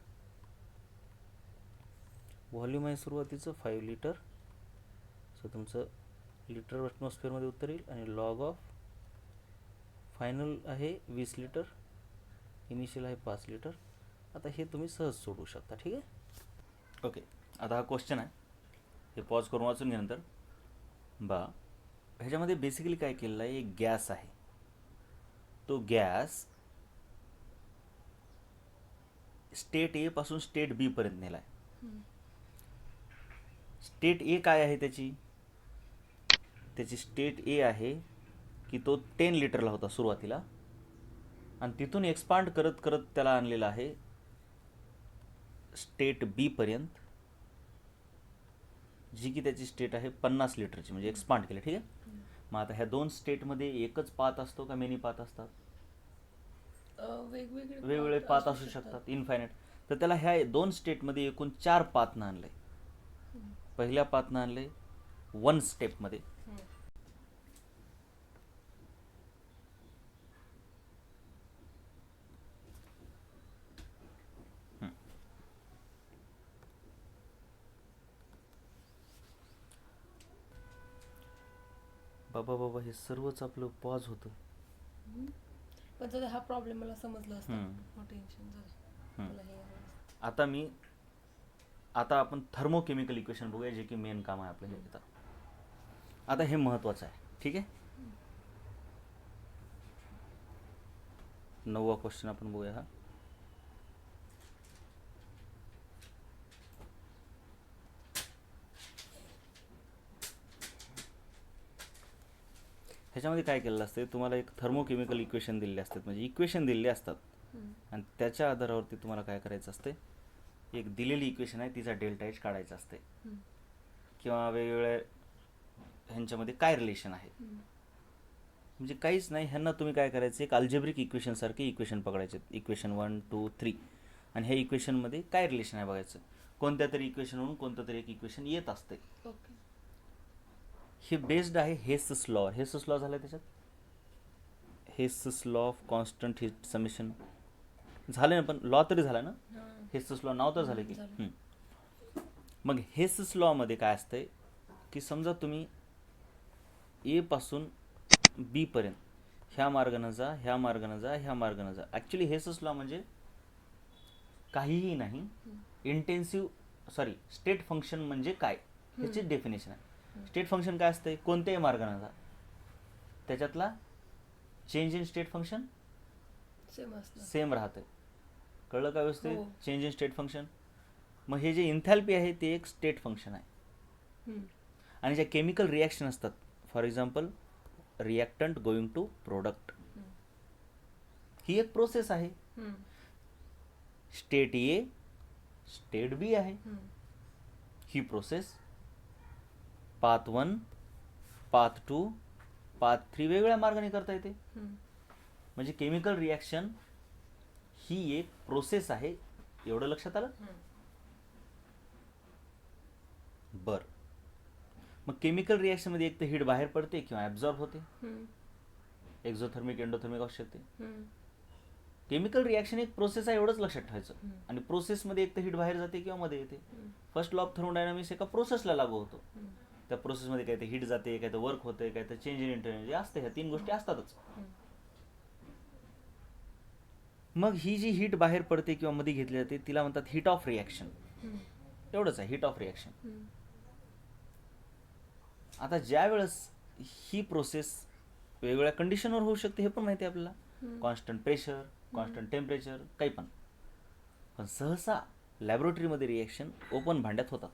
A: व्हॉल्यूम आहे सुरुवातीचं 5 लिटर. सो तुमचं लिटर ॲटमॉस्फिअरमध्ये उत्तर येईल, आणि लॉग ऑफ फायनल आहे 20 लिटर, इनिशियल आहे 5 लिटर. आता हे तुम्ही सहज सोडवू शकता, ठीक आहे. ओके, आता हा क्वेश्चन आहे, हे पॉज करून वाचून घ्यानंतर बा ह्याच्यामध्ये बेसिकली काय केलेलं आहे, एक गॅस आहे, तो गॅस स्टेट ए पासून स्टेट बी पर्यंत नेला आहे. स्टेट ए काय आहे, त्याची स्टेट ए आहे की तो 10 लिटरला होता सुरुवातीला, आणि तिथून एक्सपांड करत करत त्याला आणलेला आहे स्टेट बी पर्यंत, जी की त्याची स्टेट आहे 50 लिटरची, म्हणजे एक्सपांड केलं, ठीक आहे. मग आता ह्या दोन स्टेटमध्ये एकच पाथ असतो का मेनी पाथ असतात, वेगवेगळे पाथ असू शकतात, इनफायनाईट. तर त्याला ह्या दोन स्टेटमध्ये एकूण 4 पाथनं आणलंय. पहिल्या पाथनं आणलंय 1 स्टेपमध्ये, बाबा हे सर्वच आपलं पॉज होतं.
B: पण जर हा प्रॉब्लेम मला समजला असता, नो टेन्शन झालं.
A: आता मी आता आपण थर्मोकेमिकल इक्वेशन बघूया, जे की मेन काम आहे आपल्याला इथं. आता हे महत्त्वाचं आहे, ठीक आहे. 9वा क्वेश्चन आपण बघूया हा. ह्याच्यामध्ये काय केलेलं असते, तुम्हाला एक थर्मोकेमिकल इक्वेशन दिलेले असतात, म्हणजे इक्वेशन दिलेले असतात आणि त्याच्या आधारावरती तुम्हाला काय करायचं असते, एक दिलेली इक्वेशन आहे तिचा डेल्टा एच काढायचा असते, किंवा वेगवेगळ्या ह्यांच्यामध्ये काय रिलेशन आहे. म्हणजे काहीच नाही, ह्यांना तुम्ही काय करायचं, एक अल्जेब्रिक इक्वेशनसारखे इक्वेशन पकडायचे, इक्वेशन 1 2 3, आणि ह्या इक्वेशनमध्ये काय रिलेशन आहे बघायचं. कोणत्या तरी इक्वेशनवरून कोणतं तरी एक इक्वेशन येत असते.
B: ओके.
A: हे बेस्ड आहे हेसस लॉ. हेसस लॉ झालं त्याच्यात, Hess's law of constant heat summation झालं ना, पण लॉ तरी झाला ना. हेसस लॉ नाव तर झालं की. मग हेसस लॉमध्ये काय असतंय की समजा तुम्ही ए पासून बी पर्यंत ह्या मार्गानं जा, ह्या मार्गानं जा, ह्या मार्गानं जा. ॲक्च्युली हेसस लॉ म्हणजे काहीही नाही, स्टेट फंक्शन म्हणजे काय ह्याची डेफिनेशन आहे. स्टेट फंक्शन काय असते, कोणत्याही मार्गाने जा त्याच्यातला change in state function same राहते. कळलं का व्यवस्थित? Change in state function. मग हे जे इन्थॅल्पी आहे ते एक स्टेट फंक्शन आहे. आणि ज्या केमिकल रिॲक्शन असतात, for example reactant going to product, ही एक प्रोसेस आहे. स्टेट ए स्टेट बी आहे. ही प्रोसेस पाथ 1 पाथ 2 पाथ 3 वेगवेगळ्या मार्गाने करता येते. म्हणजे केमिकल रिॲक्शन ही एक प्रोसेस आहे. एवढं लक्षात आलं? बर. मग केमिकल रिॲक्शन मध्ये एक तर हीट बाहेर पडते किंवा ॲब्झॉर्ब होते. एक्झोथर्मिक एंडोथर्मिक असू शकते. केमिकल रिॲक्शन एक प्रोसेस आहे, एवढंच लक्षात ठेवायचं. आणि प्रोसेसमध्ये एक तर हीट बाहेर जाते किंवा मध्ये येते. फर्स्ट लॉ ऑफ थर्मोडायनामिक्स एका प्रोसेसला लागू होतो. त्या प्रोसेसमध्ये काय ते हीट जाते, काय तर वर्क होते, काय तर चेंज इन इंटरनल असते. ह्या 3 गोष्टी असतातच. मग ही जी हीट बाहेर पडते किंवा मध्ये घेतली जाते तिला म्हणतात हीट ऑफ रिॲक्शन. एवढंच आहे, हीट ऑफ रिॲक्शन. आता ज्या वेळेस ही प्रोसेस वेगवेगळ्या कंडिशनवर होऊ शकते, हे पण माहिती आहे आपल्याला. कॉन्स्टंट प्रेशर, कॉन्स्टंट टेम्परेचर, काही पण. पण सहसा लॅबोरेटरीमध्ये रिॲक्शन ओपन भांड्यात होतात,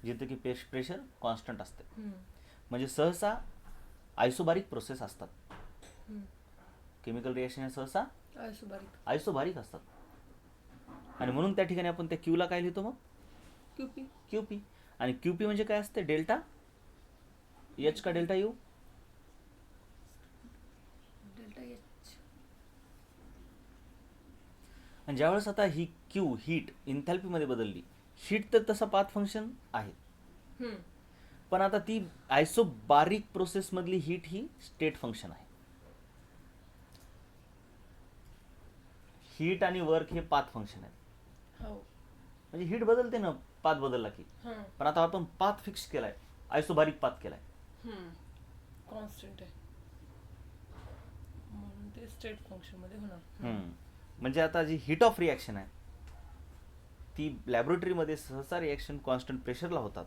A: जिथे की प्रेशर कॉन्स्टंट असते. म्हणजे सहसा आयसोबारिक प्रोसेस असतात. केमिकल रिॲक्शन सहसा आयसोबारिक असतात. आणि म्हणून त्या ठिकाणी आपण त्या क्यूला काय लिहितो मग? क्यूपी. आणि क्यूपी म्हणजे काय असते? डेल्टा एच का डेल्टा यू? आणि ज्यावेळेस आता ही क्यू हीट इन्थॅल्पीमध्ये बदलली, हीट तर तसा पाथ फंक्शन आहे, पण आता ती आयसोबारिक प्रोसेसमधली हीट ही स्टेट फंक्शन आहे. हीट आणि वर्क हे पाथ फंक्शन आहे. म्हणजे हीट बदलते ना पाथ बदलला की. पण आता आपण पाथ फिक्स केलाय, आयसोबारिक पाथ केलाय,
B: कॉन्स्टंट आहे म्हणून ते स्टेट फंक्शन मध्ये होणार.
A: म्हणजे आता जी हीट ऑफ रिॲक्शन आहे ती लॅबोरेटरीमध्ये सहसा रिॲक्शन कॉन्स्टंट प्रेशरला होतात.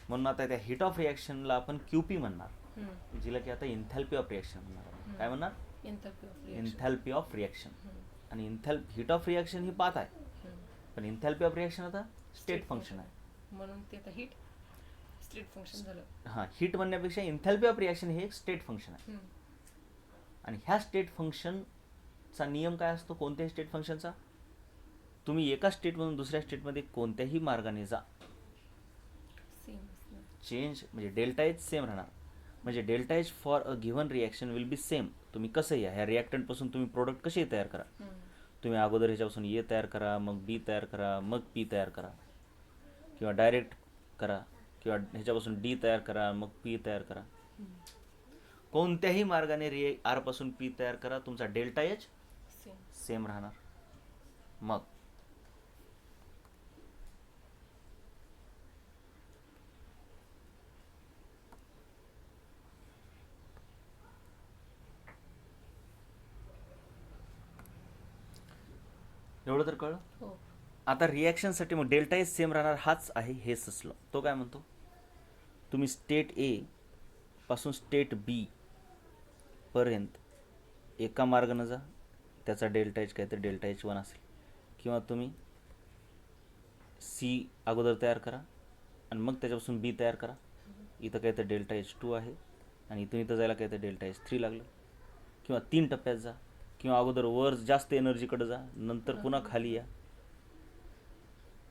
A: म्हणून आता त्या हीट ऑफ रिॲक्शनला आपण क्यूपी म्हणणार, जिला की आता इन्थॅल्पी ऑफ रिॲक्शन म्हणणार. काय म्हणणार? इन्थॅल्पी ऑफ रिॲक्शन. आणि heat of reaction he path आहे, पण इन्थॅल्पी ऑफ रिॲक्शन आता स्टेट फंक्शन आहे.
B: म्हणून ते आता हीट स्टेट फंक्शन झालं.
A: हां, हीट म्हणण्यापेक्षा इन्थॅल्पी ऑफ रिॲक्शन हे एक स्टेट फंक्शन आहे. आणि ह्या स्टेट फंक्शनचा नियम काय असतो? कोणत्याही स्टेट फंक्शनचा, तुम्ही एका स्टेटमधून दुसऱ्या स्टेटमध्ये कोणत्याही मार्गाने जा, चेंज म्हणजे डेल्टा एच सेम राहणार. म्हणजे delta H for a given reaction will be same. तुम्ही कसंही या ह्या रिॲक्टंटपासून तुम्ही प्रोडक्ट कसे तयार करा, तुम्ही अगोदर ह्याच्यापासून ए तयार करा, मग बी तयार करा, मग पी तयार करा, किंवा डायरेक्ट करा, किंवा ह्याच्यापासून डी तयार करा, मग पी तयार करा. कोणत्याही मार्गाने आर पासून पी तयार करा, तुमचा डेल्टा एच सेम राहणार. मग एवढं तर कळलं. आता रिॲक्शनसाठी मग डेल्टा एच सेम राहणार हाच आहे हेसच लॉ. तो काय म्हणतो, तुम्ही स्टेट ए पासून स्टेट बी पर्यंत एका मार्गानं जा, त्याचा डेल्टा एच काय तर डेल्टा एच 1 असेल, किंवा तुम्ही सी अगोदर तयार करा आणि मग त्याच्यापासून बी तयार करा, इथं काय तर डेल्टा एच 2 आहे आणि इथं जायला काय तर डेल्टा एच 3 लागलं, किंवा 3 टप्प्यात जा, किंवा अगोदर वर जास्त एनर्जीकडे जा, नंतर पुन्हा खाली या,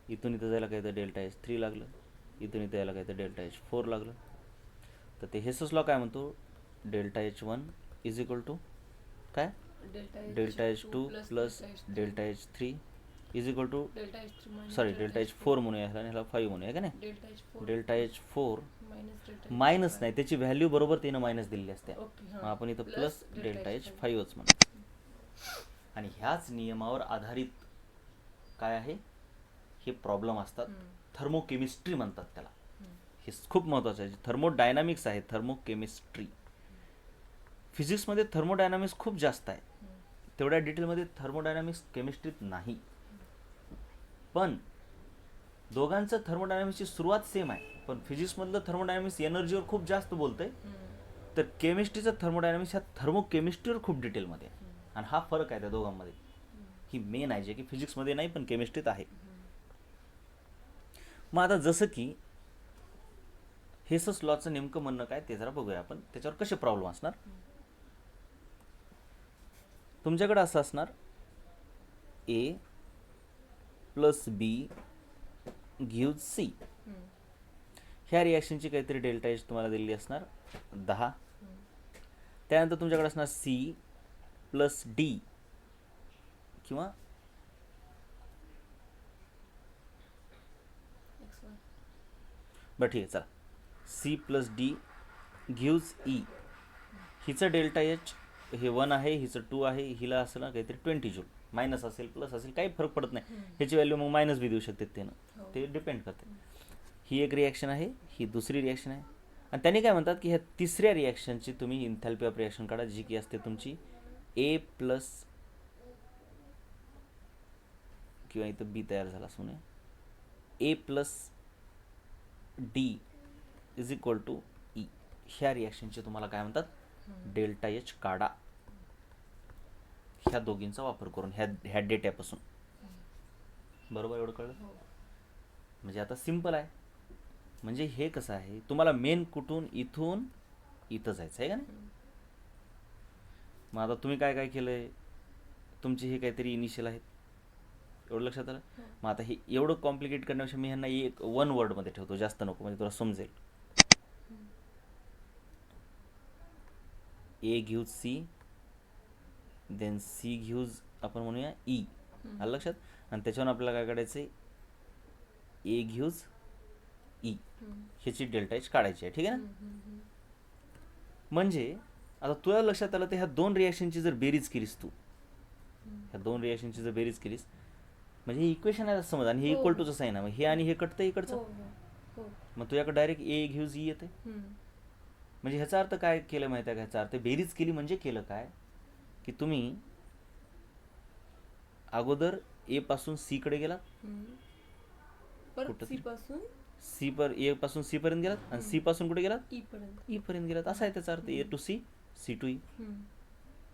A: इथून इथं जायला काय तर डेल्टा एच 3 लागलं, इथून इथं यायला काय तर डेल्टा एच 4 लागलं. तर ते हेसच लॉ काय म्हणतो, delta H 1 is equal to काय, delta H 2 plus delta H 3 is equal to sorry delta H 4 म्हणूया ह्याला 5 म्हणूया का नाही, डेल्टा एच 4 मायनस नाही, त्याची व्हॅल्यू बरोबर तिनं मायनस दिलेली असते, मग आपण इथं प्लस डेल्टा एच 5च म्हणायचं. आणि ह्याच नियमावर आधारित काय आहे हे प्रॉब्लेम असतात, थर्मोकेमिस्ट्री म्हणतात त्याला. हे खूप महत्त्वाचं आहे. थर्मोडायनामिक्स आहे, थर्मोकेमिस्ट्री. फिजिक्समध्ये थर्मोडायनामिक्स खूप जास्त आहे, तेवढ्या डिटेलमध्ये थर्मोडायनामिक्स केमिस्ट्रीत नाही. पण दोघांचं थर्मोडायनामिक्सची सुरुवात सेम आहे, पण फिजिक्समधलं थर्मोडायनामिक्स एनर्जीवर खूप जास्त बोलतंय, तर केमिस्ट्रीचं थर्मोडायनामिक्स ह्या थर्मोकेमिस्ट्रीवर खूप डिटेलमध्ये आहे. आणि हा फरक आहे त्या दोघांमध्ये, ही मेन आहे जे की फिजिक्समध्ये नाही पण केमिस्ट्रीत आहे. मग आता जसं की हेसस लॉचं नेमकं म्हणणं काय ते जरा बघूया आपण, त्याच्यावर कसे प्रॉब्लेम असणार. तुमच्याकडे असं असणार, ए प्लस बी गिव्ह सी. ह्या रिॲक्शनची काहीतरी डेल्टा एच तुम्हाला दिलेली असणार 10. त्यानंतर तुमच्याकडे असणार सी प्लस डी किंवा बरं ठीक आहे चला, C plus D gives E. हिचं डेल्टा एच हे 1 आहे, हिचं 2 आहे, हिला असं ना काहीतरी 20 जूल, मायनस असेल प्लस असेल काही फरक पडत नाही, ह्याची व्हॅल्यू मग मायनस बी देऊ शकते त्यानं, ते डिपेंड करते. ही एक रिॲक्शन आहे, ही दुसरी रिॲक्शन आहे. आणि त्यांनी काय म्हणतात की ह्या तिसऱ्या रिॲक्शनची तुम्ही इन्थॅल्पी ऑफ रिॲक्शन काढा, जी की असते तुमची ए प्लस किंवा इथं बी तयार झाला असं म्हणूया, A plus D is equal to E. ह्या रिॲक्शनचे तुम्हाला काय म्हणतात, डेल्टा एच काढा, ह्या दोघींचा वापर करून ह्या डेट्यापासून. बरोबर, एवढं कळलं. म्हणजे आता सिम्पल आहे. म्हणजे हे कसं आहे, तुम्हाला मेन कुठून इथून इथं जायचं आहे का नाही. मग आता तुम्ही काय काय केलंय, तुमचे हे काहीतरी इनिशियल आहेत, एवढं लक्षात आलं. मग आता हे एवढं कॉम्प्लिकेट करण्यापेक्षा मी ह्यांना एक 1 वर्डमध्ये ठेवतो, जास्त नको, म्हणजे तुला समजेल. A gives C, then C gives आपण म्हणूया ई, आलं लक्षात. आणि त्याच्यावर आपल्याला काय काढायचं आहे, ए गिव्ज ई, ह्याची डेल्टा एच काढायची आहे, ठीक आहे ना. म्हणजे आता तुला लक्षात आलं, तर ह्या दोन रिॲक्शनची जर बेरीज केलीस तू, ह्या दोन रिॲक्शनची जर बेरीज केलीस, म्हणजे हे इक्वेशन आहे समज, आणि हे इक्वल टूचं साईन आहे, मग हे आणि हे कटतं इकडचं, मग तुझ्याकडे डायरेक्ट ए गिव्ज ई येते. म्हणजे ह्याचा अर्थ काय केलं माहिती आहे का, ह्याचा अर्थ बेरीज केली म्हणजे केलं काय की तुम्ही अगोदर ए पासून सी कडे गेलात, सी पर ए पासून सी पर्यंत गेलात, आणि सी पासून कुठे गेलात, ई पर्यंत गेलात, असा आहे त्याचा अर्थ. A to C, C to E.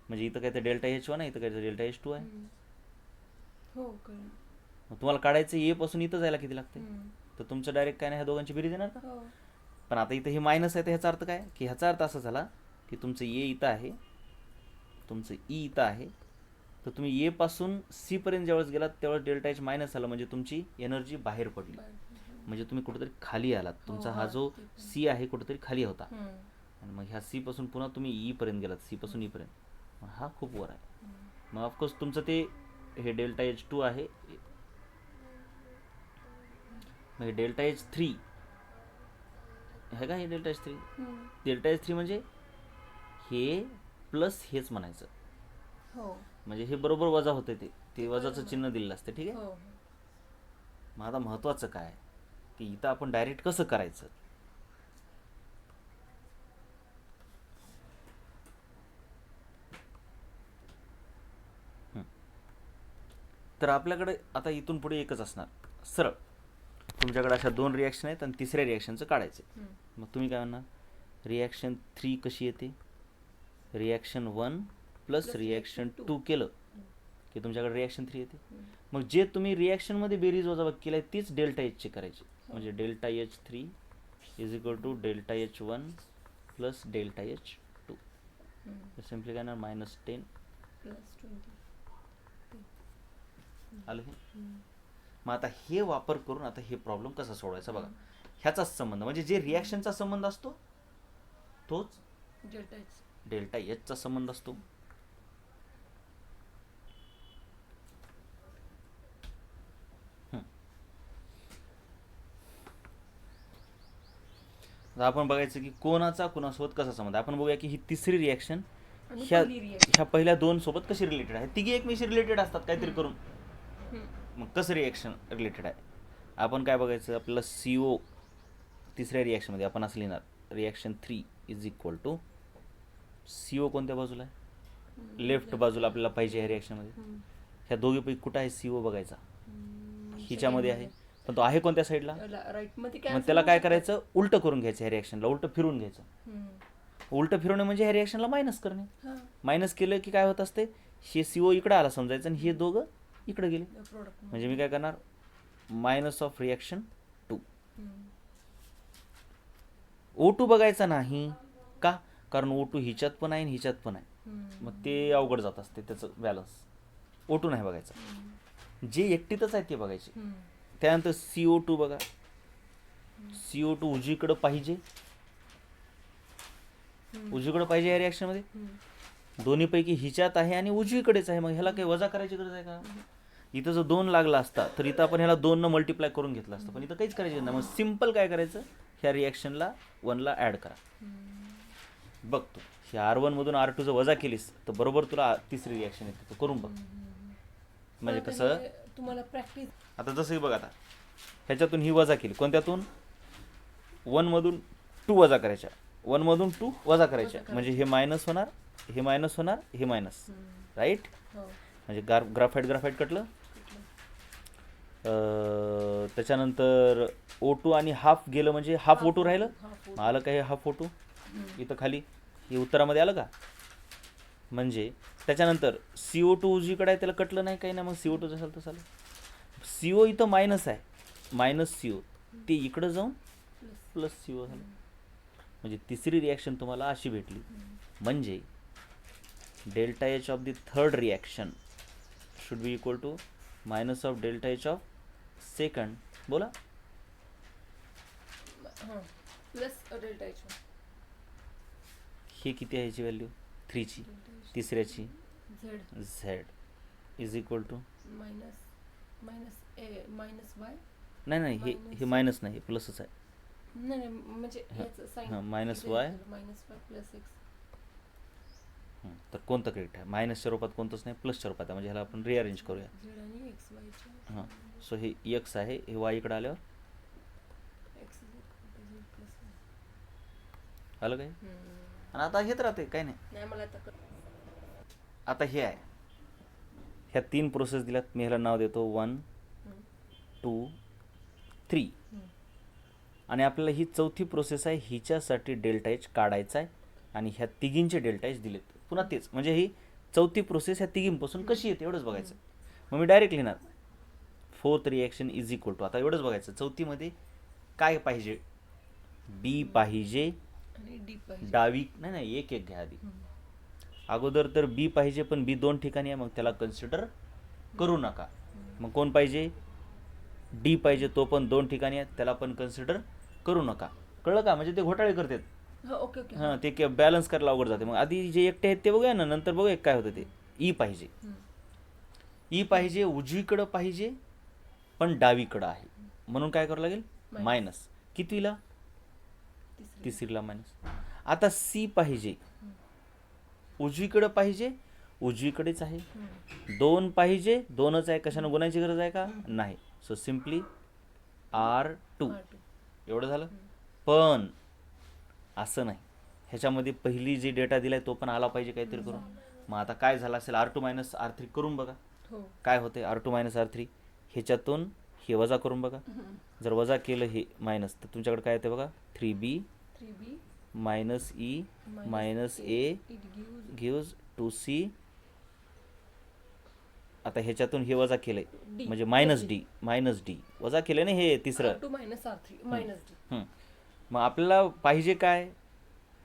A: म्हणजे इथं काय तर डेल्टा एच 1 आहे, इथं काय तर डेल्टा एच 2 आहे. मग तुम्हाला काढायचं ए पासून इथं जायला किती लागते, तर तुमचं डायरेक्ट काय नाही ह्या दोघांची बेरीज येणार का. पण आता इथं हे मायनस आहे, तर ह्याचा अर्थ काय की ह्याचा अर्थ असा झाला की तुमचं ए इथं आहे, तुमचं ई इथं आहे, तर तुम्ही ए पासून सी पर्यंत ज्यावेळेस गेलात त्यावेळेस डेल्टा एच मायनस झाला, म्हणजे तुमची एनर्जी बाहेर पडली, म्हणजे तुम्ही कुठेतरी खाली आलात, तुमचा हा जो सी आहे कुठेतरी खाली होता. आणि मग ह्या सी पासून पुन्हा तुम्ही ई पर्यंत गेलात, सी पासून ई पर्यंत, मग हा खूप वर आहे. मग ऑफकोर्स तुमचं ते हे डेल्टा एच 2 आहे, मग डेल्टा एच 3 आहे का, हे डेल्टा एच 3. डेल्टा एच 3 म्हणजे हे प्लस हेच म्हणायचं, म्हणजे हे बरोबर वजा होते, ते वजाचं चिन्ह दिलेलं असतं, ठीक आहे. मग आता महत्त्वाचं काय की इथं आपण डायरेक्ट कसं करायचं. तर आपल्याकडे आता इथून पुढे एकच असणार सरळ. तुमच्याकडे अशा 2 रिॲक्शन आहेत आणि तिसऱ्या रिॲक्शनचं काढायचं. मग तुम्ही काय म्हणणार रिॲक्शन 3 कशी येते reaction 1 plus
B: Plus
A: reaction
B: reaction
A: 2
B: two.
A: केलं की तुमच्याकडे रिॲक्शन 3 येते. मग जे तुम्ही रिॲक्शनमध्ये बेरीज वजाबाकी केलं आहे तीच डेल्टा एचची करायची. म्हणजे delta H 3 is equal to delta H 1 plus delta H 2. Simply काय ना -10
B: प्लस 20.
A: आलं हे. मग आता हे वापर करून आता हे प्रॉब्लेम कसा सोडवायचा बघा. ह्याचाच संबंध म्हणजे जे रिॲक्शनचा संबंध असतो तोच
B: डेल्टा एच.
A: डेल्टा एचचा संबंध असतो. आता आपण बघायचं की कोणाचा कोणासोबत कसा संबंध. आपण बघूया की ही तिसरी रिॲक्शन
B: आणि
A: ह्या
B: पहिली reaction.
A: ह्या पहिल्या 2 सोबत कशी रिलेटेड आहे. तिघी एकमेकांशी रिलेटेड असतात काहीतरी करून. मग कसं रिॲक्शन रिलेटेड आहे आपण काय बघायचं आपल्याला CO तिसऱ्या रिॲक्शनमध्ये आपण असं लिहिणार reaction 3 is equal to CO कोणत्या बाजूला आहे लेफ्ट बाजूला आपल्याला पाहिजे ह्या रिॲक्शनमध्ये. ह्या दोघीपैकी कुठं आहे CO बघायचा हिच्यामध्ये आहे पण तो आहे कोणत्या साईडला.
B: राईट मध्ये
A: मग त्याला काय करायचं उलटं करून घ्यायचं ह्या रिॲक्शनला उलटं फिरून घ्यायचं. उलटं फिरवणं म्हणजे ह्या रिॲक्शनला मायनस करणे. मायनस केलं की काय होत असते हे CO इकडं आला समजायचं आणि हे दोघं इकडे गेले. म्हणजे मी काय करणार मायनस ऑफ रिॲक्शन 2. O2 बघायचा नाही का कारण O2 हिच्यात पण आहे आणि हिच्यात पण आहे. मग ते अवघड जात असते त्याचं बॅलन्स. O2 नाही बघायचं जे एकटीतच आहे ते बघायचे. त्यानंतर CO2 बघा CO2 उजवीकडं पाहिजे उजवीकडे पाहिजे या रिॲक्शनमध्ये दोन्हीपैकी हिच्यात आहे आणि उजवीकडेच आहे. मग ह्याला काही वजा करायची गरज आहे का. इथं जर 2 लागला असता तर इथं आपण ह्याला 2 न मल्टिप्लाय करून घेतलं असतं पण इथं काहीच करायचं नाही. मग सिम्पल काय करायचं ह्या रिॲक्शनला 1ला ॲड करा. बघतो हे R1 मधून R2 जर वजा केलीस तर बरोबर तुला तिसरी रिॲक्शन येते तर करून बघ. म्हणजे कसं
B: तुम्हाला प्रॅक्टिस
A: आता जसं बघ आता ह्याच्यातून ही वजा केली कोणत्यातून 1 मधून 2 वजा करायच्या 1 मधून 2 वजा करायच्या म्हणजे हे मायनस होणार हे मायनस होणार हे मायनस राईट. म्हणजे ग्राफाईट कटलं. त्याच्यानंतर O2 आणि हाफ गेलं म्हणजे हाफ O2 राहिलं. आलं का हे हाफ O2 इथं खाली हे उत्तरामध्ये आलं का. म्हणजे त्याच्यानंतर CO2 उजवीकडे आहे त्याला कटलं नाही काही नाही. मग CO2 जसं तसं आलं. CO इथं मायनस आहे मायनस CO ते इकडं जाऊन प्लस CO झालं. म्हणजे तिसरी रिॲक्शन तुम्हाला अशी भेटली. म्हणजे delta H of the third reaction should be equal to minus of delta H of second. बोला
B: प्लस डेल्टा एच.
A: हे किती आहे याची व्हॅल्यू 3ची तिसऱ्याची
B: Z
A: Z is equal to
B: minus minus Y.
A: नाही हे मायनस नाही हे प्लसच आहे.
B: नाही म्हणजे याचं sign
A: minus Y
B: minus Y plus X.
A: तर कोणतं करेक्ट आहे मायनसच्या रूपात कोणतंच नाही प्लसच्या रूपात आहे म्हणजे ह्याला आपण रिअरेंज करूया.
B: झेड आणि एक्स वायच्या
A: हां सो हे एक्स आहे हे वाय इकडं आल्यावर
B: एक्स प्लस
A: आलं काय. आणि आता हेच राहते काय नाही.
B: नाही मला
A: आता हे आहे ह्या 3 प्रोसेस दिल्यात मी ह्याला नाव देतो 1 2 3 आणि आपल्याला ही चौथी प्रोसेस आहे हिच्यासाठी डेल्टा एच काढायचा आहे आणि ह्या तिघींचे डेल्टा एच दिलेत पुन्हा तेच म्हणजे ही चौथी प्रोसेस ह्या तिघींपासून कशी येते एवढंच बघायचं. मग मी डायरेक्ट लिहिणार fourth reaction is equal to आता एवढंच बघायचं चौथीमध्ये काय पाहिजे बी पाहिजे
B: आणि डी पाहिजे
A: डावी नाही एक घ्या आधी. अगोदर तर बी पाहिजे पण बी 2 ठिकाणी आहे मग त्याला कन्सिडर करू नका. मग कोण पाहिजे डी पाहिजे तो पण 2 ठिकाणी आहे त्याला पण कन्सिडर करू नका. कळलं का म्हणजे ते घोटाळे करतात.
B: ओके ओके
A: हां ते बॅलन्स करायला अवघड जाते. मग आधी जे एकटे आहेत ते बघूया ना नंतर बघूया काय होतं ते. ई पाहिजे ई पाहिजे उजवीकडं पाहिजे पण डावीकडं आहे म्हणून काय करावं लागेल मायनस कितवीला तिसरीला मायनस. आता सी पाहिजे उजवीकडं पाहिजे उजवीकडेच आहे 2 पाहिजे 2च आहे कशानं गुणायची गरज आहे का नाही. सो सिम्पली R2 एवढं झालं. पण असं नाही ह्याच्यामध्ये पहिली जी डेटा दिलाय तो पण आला पाहिजे काहीतरी करून. मग आता काय झालं असेल R2 मायनस R3 करून बघा
B: हो.
A: काय होते R2 - R3 ह्याच्यातून हे वजा करून बघा. जर वजा केलं हे मायनस तर तुमच्याकडे काय येते बघा 3B
B: 3B
A: minus E minus A
B: it gives
A: gives 2C. आता ह्याच्यातून हे वजा केलंय
B: D
A: म्हणजे
B: plus
A: मायनस डी वजा केलं ना हे तिसरं.
B: R2 minus R3 minus D.
A: मग आपल्याला पाहिजे काय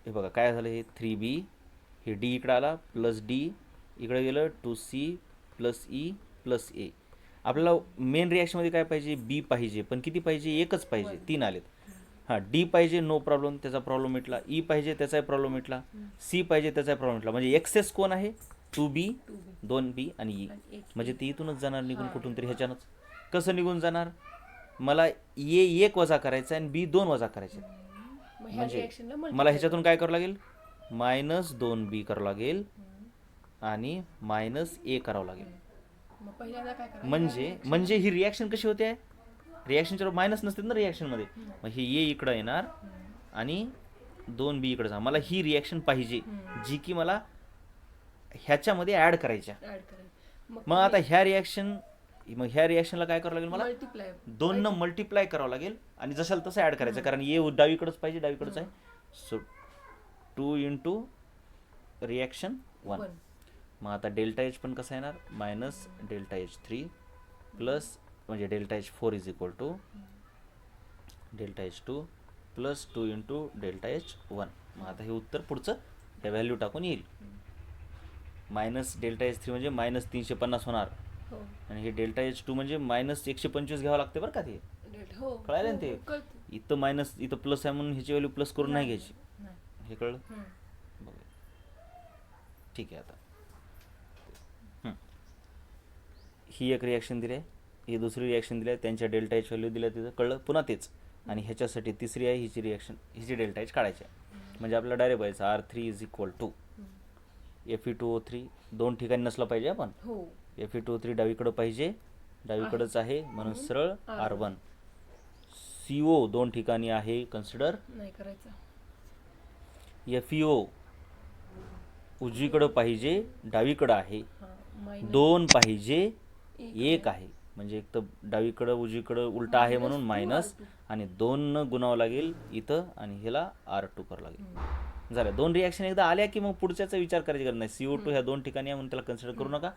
A: हे बघा काय झालं हे 3B हे D इकडं आला प्लस D इकडे गेलं 2C plus E plus A. आपल्याला मेन रिॲक्शनमध्ये काय पाहिजे B पाहिजे पण किती पाहिजे एकच पाहिजे 3 आलेत. हां D पाहिजे नो प्रॉब्लेम त्याचा प्रॉब्लेम मिटला. E पाहिजे त्याचाही प्रॉब्लेम मिटला. C पाहिजे त्याचाही प्रॉब्लेम मिटला. म्हणजे एक्सेस कोण आहे 2B 2B आणि E
B: आणि एक
A: म्हणजे ते इथूनच जाणार निघून
B: हां.
A: कुठून तरी ह्याच्यानंच. कसं निघून जाणार मला A 1 वजा करायचं आहे आणि B 2 वजा करायचे.
B: मग ह्या
A: म्हणजे
B: रिॲक्शनला
A: मला ह्याच्यातून काय करावं लागेल मायनस 2B करावं लागेल आणि मायनस A करावं लागेल.
B: मग पहिल्यांदा काय करायचं
A: म्हणजे ही रिॲक्शन कशी होते रिॲक्शनच्या मायनस नसते ना रिॲक्शनमध्ये. मग हे A इकडं येणार आणि 2B इकडं जा. मला ही रिॲक्शन पाहिजे जी की मला ह्याच्यामध्ये ॲड करायच्या.
B: ऍड करायचं
A: मग आता ह्या रिॲक्शनला काय करावं लागेल मला
B: मल्टिप्लाय
A: 2 न मल्टिप्लाय करावं लागेल आणि जशाला तसं ॲड करायचं कारण ये डावीकडंच पाहिजे डावीकडंच आहे. So 2 into reaction 1. मग आता डेल्टा एच पण कसं येणार मायनस डेल्टा एच 3 प्लस म्हणजे delta H 4 is equal to delta H 2 plus 2 into delta H 1. मग आता हे उत्तर पुढचं या व्हॅल्यू टाकून येईल. मायनस डेल्टा एच 3 म्हणजे मायनस 350 होणार
B: हो
A: आणि हे डेल्टा एच 2 म्हणजे मायनस 125 घ्यावं लागते बरं का ते
B: हो
A: कळायला ना ते. इथं मायनस इथं प्लस आहे म्हणून ह्याची व्हॅल्यू प्लस करून नाही घ्यायची. हे कळलं बघा ठीक आहे. आता ही एक रिॲक्शन दिली आहे ही दुसरी रिॲक्शन दिली आहे त्यांच्या डेल्टा एच व्हॅल्यू दिल्या तिथं कळलं पुन्हा तेच. आणि ह्याच्यासाठी तिसरी आहे हिची रिॲक्शन हिची डेल्टा एच काढायची आहे. म्हणजे आपल्याला डायरेक्ट पाहिजे R3 is equal to Fe2O3 दोन ठिकाणी नसलं पाहिजे आपण
B: हो
A: Fe2O3 डावीकडं पाहिजे डावीकडंच आहे म्हणून सरळ R1. CO दोन ठिकाणी आहे कन्सिडर
B: नाही करायचं.
A: FeO उजवीकडं पाहिजे डावीकडं आहे
B: हां मायनस
A: 2 पाहिजे 1 आहे म्हणजे एक तर डावीकडं उजवीकडं उलटा आहे
B: Minus
A: म्हणून
B: 2
A: मायनस
B: R2.
A: आणि 2 न गुणावं लागेल इथं आणि ह्याला R2 करावं लागेल. झालं दोन रिॲक्शन एकदा आल्या की मग पुढच्याचा विचार करायची गरज नाही. CO2 ह्या दोन ठिकाणी आहे म्हणून त्याला कन्सिडर करू नका.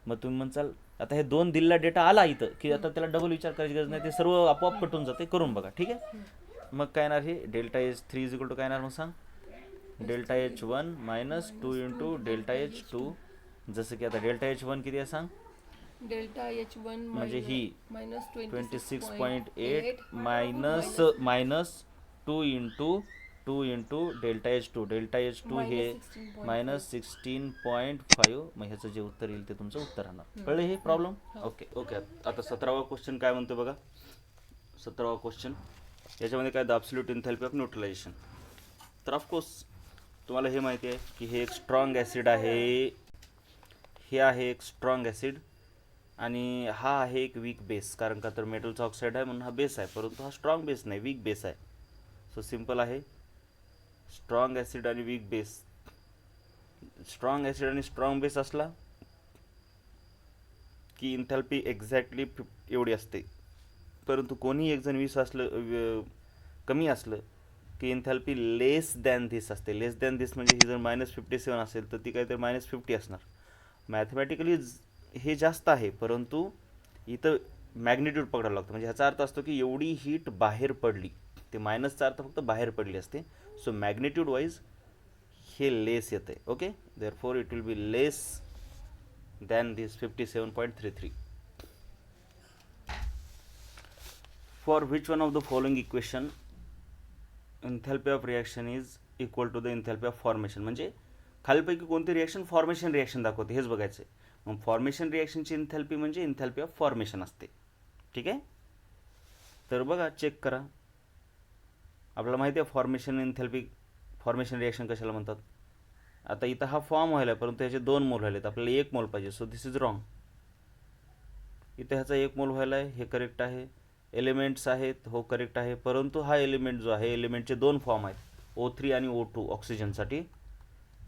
A: मग तुम्ही म्हणसाल आता हे दोन दिलेला डेटा आला इथं की आता त्याला डबल विचार करायची गरज नाही ते सर्व आपोआप कटून जाते करून बघा ठीक आहे. मग काय येणार हे delta H 3 is equal to काय येणार मग सांग delta H 1 minus 2 into delta H 2. जसं की आता डेल्टा एच 1 किती आहे सांग
B: डेल्टा H1
A: म्हणजे ही
B: minus
A: 26.8 minus 2 into delta H 2 delta H 2 हे मायनस 16.5. मग ह्याचं जे उत्तर येईल ते तुमचं उत्तर राहणार. कळलं हे प्रॉब्लेम ओके ओके. आता 17वा क्वेश्चन काय म्हणतो बघा 17वा क्वेश्चन याच्यामध्ये काय द ॲब्सोल्यूट एन्थॅल्पी ऑफ न्यूट्रलायझेशन. तर ऑफकोर्स तुम्हाला हे माहिती आहे की हे एक स्ट्रॉंग ॲसिड आहे हे आहे एक स्ट्रॉंग ॲसिड आणि हा आहे एक वीक बेस कारण का तर मेटलचा ऑक्साईड आहे म्हणून हा बेस आहे परंतु हा स्ट्रॉंग बेस नाही वीक बेस आहे. सो सिम्पल आहे स्ट्रॉंग ॲसिड आणि वीक बेस. स्ट्रॉंग ॲसिड आणि स्ट्रॉंग बेस असला की एन्थॅल्पी एक्झॅक्टली एवढी असते परंतु कोणी एक जण 20 असलं कमी असलं की एन्थॅल्पी लेस दॅन धिस असते. लेस दॅन धिस म्हणजे ही जर -57 असेल तर ती काहीतरी -50 असणार. मॅथमॅटिकली हे जास्त आहे परंतु इथं मॅग्निट्यूड पकडायला लागतं म्हणजे ह्याचा अर्थ असतो की एवढी हीट बाहेर पडली ते मायनसचा अर्थ फक्त बाहेर पडली असते. सो मॅग्निट्यूड वाईज हे लेस येतं आहे okay therefore it will be less than this 57.33. For which one of the following equation enthalpy of reaction is equal to the enthalpy of formation. म्हणजे खालीपैकी कोणती रिॲक्शन फॉर्मेशन रिॲक्शन दाखवते हेच बघायचं आहे. मग फॉर्मेशन रिॲक्शनची एन्थॅल्पी म्हणजे एन्थॅल्पी ऑफ फॉर्मेशन असते ठीक आहे. तर बघा चेक करा आपल्याला माहिती आहे फॉर्मेशन रिॲक्शन कशाला म्हणतात. आता इथं हा फॉर्म व्हायला आहे परंतु ह्याचे 2 मोल व्हायला आहेत आपल्याला 1 मोल पाहिजे. So this is wrong. इथं ह्याचा 1 मोल व्हायला आहे हे करेक्ट आहे. एलिमेंट्स आहेत हो करेक्ट आहे परंतु हा एलिमेंट जो आहे एलिमेंटचे 2 फॉर्म आहेत O3 आणि O2 ऑक्सिजनसाठी.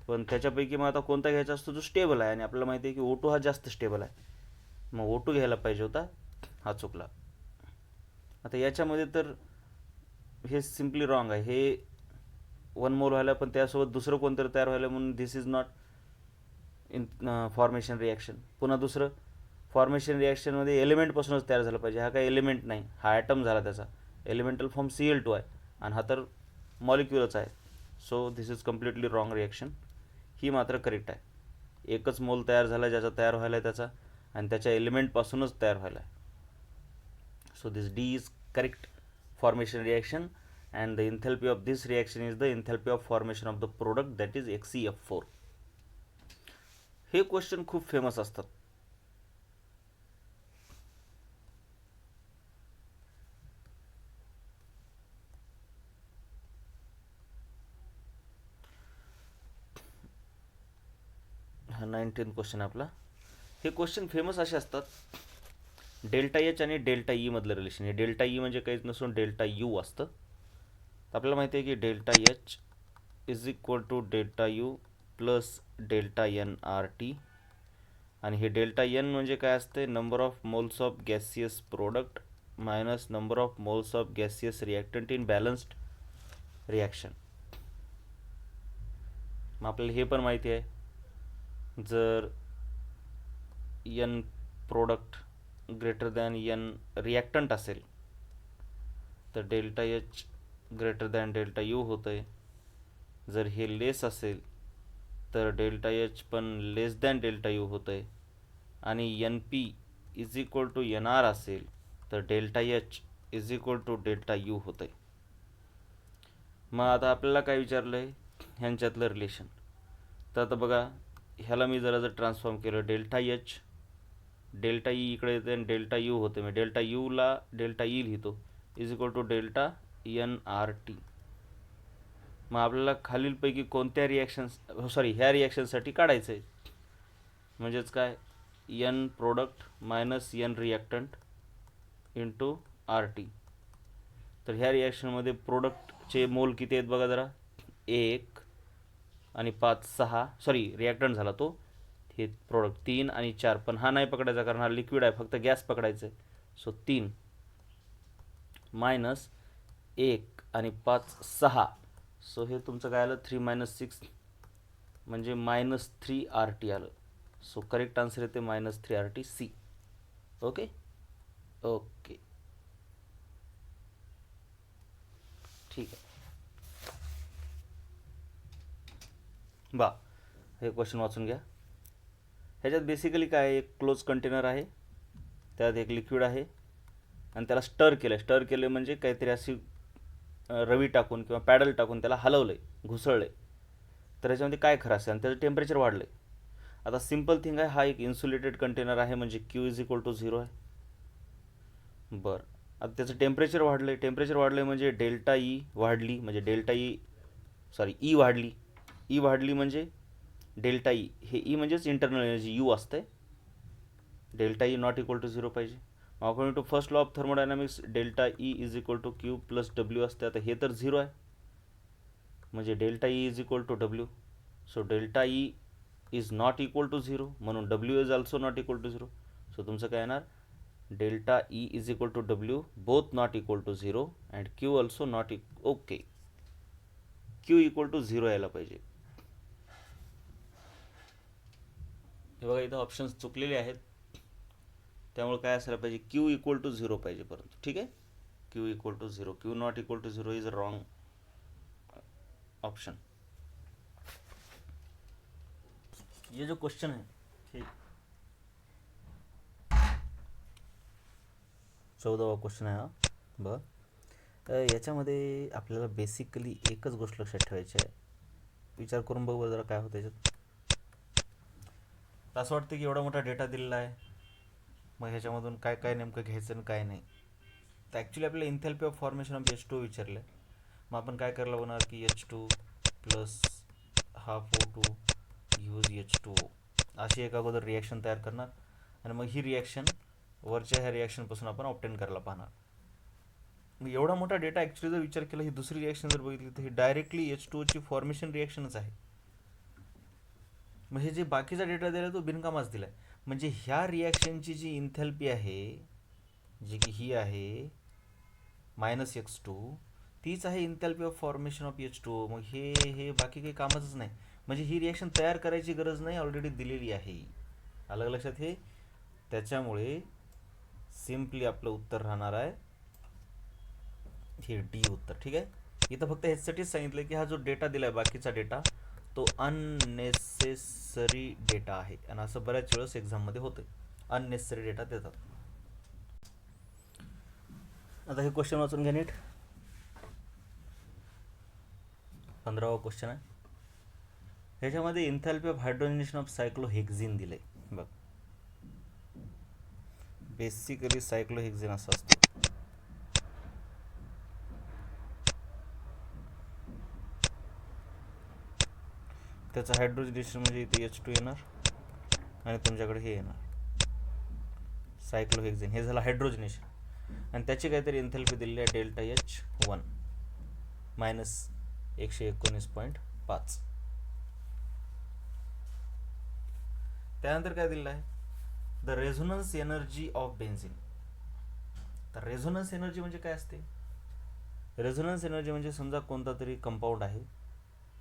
A: पण त्याच्यापैकी मग आता कोणता घ्यायचा असतो जो स्टेबल आहे आणि आपल्याला माहिती आहे की O2 हा जास्त स्टेबल आहे मग O2 घ्यायला पाहिजे होता, हा चुकला. आता याच्यामध्ये तर हे सिम्पली रॉंग आहे. हे 1 मोल व्हायला पण त्यासोबत दुसरं कोणतरी तयार व्हायला, म्हणून this is not in formation reaction. पुन्हा दुसरं, फॉर्मेशन रिॲक्शनमध्ये एलिमेंटपासूनच तयार झालं पाहिजे. हा काही एलिमेंट नाही, हा ॲटम झाला त्याचा. एलिमेंटल फॉर्म Cl2 आहे आणि हा तर मॉलिक्युलच आहे. So this is completely wrong reaction. ही मात्र करेक्ट आहे. एकच मोल तयार झाला ज्याचा तयार व्हायला आहे त्याचा, आणि त्याच्या एलिमेंटपासूनच तयार व्हायला आहे. So this D is correct formation reaction, and the enthalpy of this reaction is the enthalpy of formation of the product, that is XeF4. हे क्वेश्चन खूप फेमस असतात. हा 19th क्वेश्चन आपला. हे क्वेश्चन फेमस असे असतात, डेल्टा एच आणि delta E मधलं रिलेशन. हे डेल्टा ई म्हणजे काहीच नसून डेल्टा यू असतं. तर आपल्याला माहिती आहे की delta H is equal to delta U plus delta N R T. आणि हे डेल्टा एन म्हणजे काय असते, number of moles of gaseous product minus number of moles of gaseous reactant in balanced reaction. मग आपल्याला हे पण माहिती आहे, जर N product greater than N reactant असेल तर delta H greater than delta U होतं आहे. जर हे लेस असेल तर डेल्टा एच पण लेस दॅन डेल्टा यू होतं आहे. आणि N P is equal to N R असेल तर delta H is equal to delta U होतं आहे. मग आता आपल्याला काय विचारलं आहे, ह्यांच्यातलं रिलेशन. तर आता बघा, ह्याला मी जर ट्रान्सफॉर्म केलं, डेल्टा एच डेल्टा ई इकडे येते आणि डेल्टा यू होते. मी डेल्टा यूला डेल्टा ई लिहितो, is equal to delta N R T. मग आपल्याला खालीलपैकी कोणत्या ह्या रिॲक्शनसाठी काढायचं आहे. म्हणजेच काय, N product minus N reactant into R T. तर ह्या रिॲक्शनमध्ये प्रोडक्टचे मोल किती आहेत बघा जरा, 1 आणि 5 6, रिॲक्टंट झाला तो, हे प्रोडक्ट 3 आणि 4. पण हा नाही पकडायचा कारण हा लिक्विड आहे, फक्त गॅस पकडायचं आहे. सो 3 मायनस 1 आणि 5 6. सो हे तुमचं काय आलं, 3 - 6 म्हणजे -3 आर टी आलं. सो करेक्ट आन्सर येते -3 R T C. Okay okay ठीक आहे. बा, हे क्वेश्चन वाचून घ्या. ह्याच्यात बेसिकली काय आहे, एक क्लोज कंटेनर आहे, त्यात एक लिक्विड आहे आणि त्याला स्टर केलं म्हणजे काहीतरी अशी रवी टाकून किंवा पॅडल टाकून त्याला हलवलं आहे, घुसळलं आहे. तर ह्याच्यामध्ये काय खरं असेल, आणि त्याचं टेम्परेचर वाढलं आहे. आता सिम्पल थिंग आहे, हा एक इन्सुलेटेड कंटेनर आहे म्हणजे क्यू इज इक्वल टू 0 आहे. बरं, आता त्याचं टेम्परेचर वाढलं आहे म्हणजे डेल्टा ई वाढली, म्हणजे ई वाढली म्हणजे डेल्टा ई, हे ई म्हणजेच इंटरनल एनर्जी यू असते. Delta E not equal to 0 पाहिजे. According to first law of thermodynamics delta E is equal to Q plus W असते. आता हे तर 0 आहे म्हणजे delta E is equal to W. So delta E is not equal to 0 म्हणून W is also not equal to 0. So तुमचं काय येणार, delta E is equal to W both not equal to 0 and Q also not okay, Q equal to 0 यायला पाहिजे. हे बघा, इथं options चुकलेले आहेत, त्यामुळे काय असायला पाहिजे, क्यू इक्वल टू 0 पाहिजे. परंतु ठीक आहे, Q equal to 0, Q not equal to 0 is a wrong option. ये जो क्वेश्चन है, ठीक, 14वा क्वेश्चन आहे हा. बरं, याच्यामध्ये आपल्याला बेसिकली एकच गोष्ट लक्षात ठेवायची आहे. विचार करून बघू जरा काय होतं याच्यात. असं वाटतं की एवढा मोठा डेटा दिलेला आहे, मग ह्याच्यामधून काय काय नेमकं घ्यायचं आणि काय नाही. तर ॲक्च्युली आपल्याला इन्थॅल्पी ऑफ फॉर्मेशन ऑफ H2 विचारलं आहे. मग आपण काय करायला होणार की H2 plus half O2 use H2O अशी एक अगोदर रिॲक्शन तयार करणार आणि मग ही रिॲक्शन वरच्या ह्या रिॲक्शनपासून आपण ऑप्टेन करायला पाहणार. मग एवढा मोठा डेटा ॲक्च्युली जर विचार केला, ही दुसरी रिॲक्शन जर बघितली तर ही डायरेक्टली H2O ची फॉर्मेशन रिॲक्शनच आहे. मग हे जे बाकीचा डेटा दिला तो बिनकामाच दिला आहे. म्हणजे ह्या रिॲक्शनची जी इंथॅल्पी आहे, जी की ही आहे -X2, तीच आहे इंथॅल्पी ऑफ फॉर्मेशन ऑफ H2O. मग हे बाकी काही कामच नाही. म्हणजे ही रिॲक्शन तयार करायची गरज नाही, ऑलरेडी दिलेली आहे. अलग लक्षात हे. त्याच्यामुळे सिम्पली आपलं उत्तर राहणार आहे हे डी उत्तर. ठीक आहे. इथं फक्त ह्याच्यासाठीच सांगितलं की हा जो डेटा दिलाय बाकीचा डेटा तो अननेसेसरी डेटा आहे, आणि असं बऱ्याच वेळेस एक्झाममध्ये होतं, अननेसेसरी डेटा देतात. आता हे क्वेश्चन वाचून घ्या नीट. 15वा क्वेश्चन आहे. ह्याच्यामध्ये इंथॅल्पी ऑफ हायड्रोजनेशन ऑफ सायक्लोहेक्झिन दिलंय बघ. बेसिकली सायक्लोहेक्झिन असं असतं. त्याचं हायड्रोजनेशन म्हणजे इथे H2 येणार आणि तुमच्याकडे हे येणार सायक्लोहेक्झिन. हे झालं हायड्रोजनेशन, आणि त्याची काहीतरी एन्थॅल्पी दिलेली आहे ΔH1 -119.5. त्यानंतर काय दिलेलं आहे, the resonance energy of benzene. तर रेझोनन्स एनर्जी म्हणजे काय असते? रेझोनन्स एनर्जी म्हणजे समजा कोणता तरी कंपाऊंड आहे,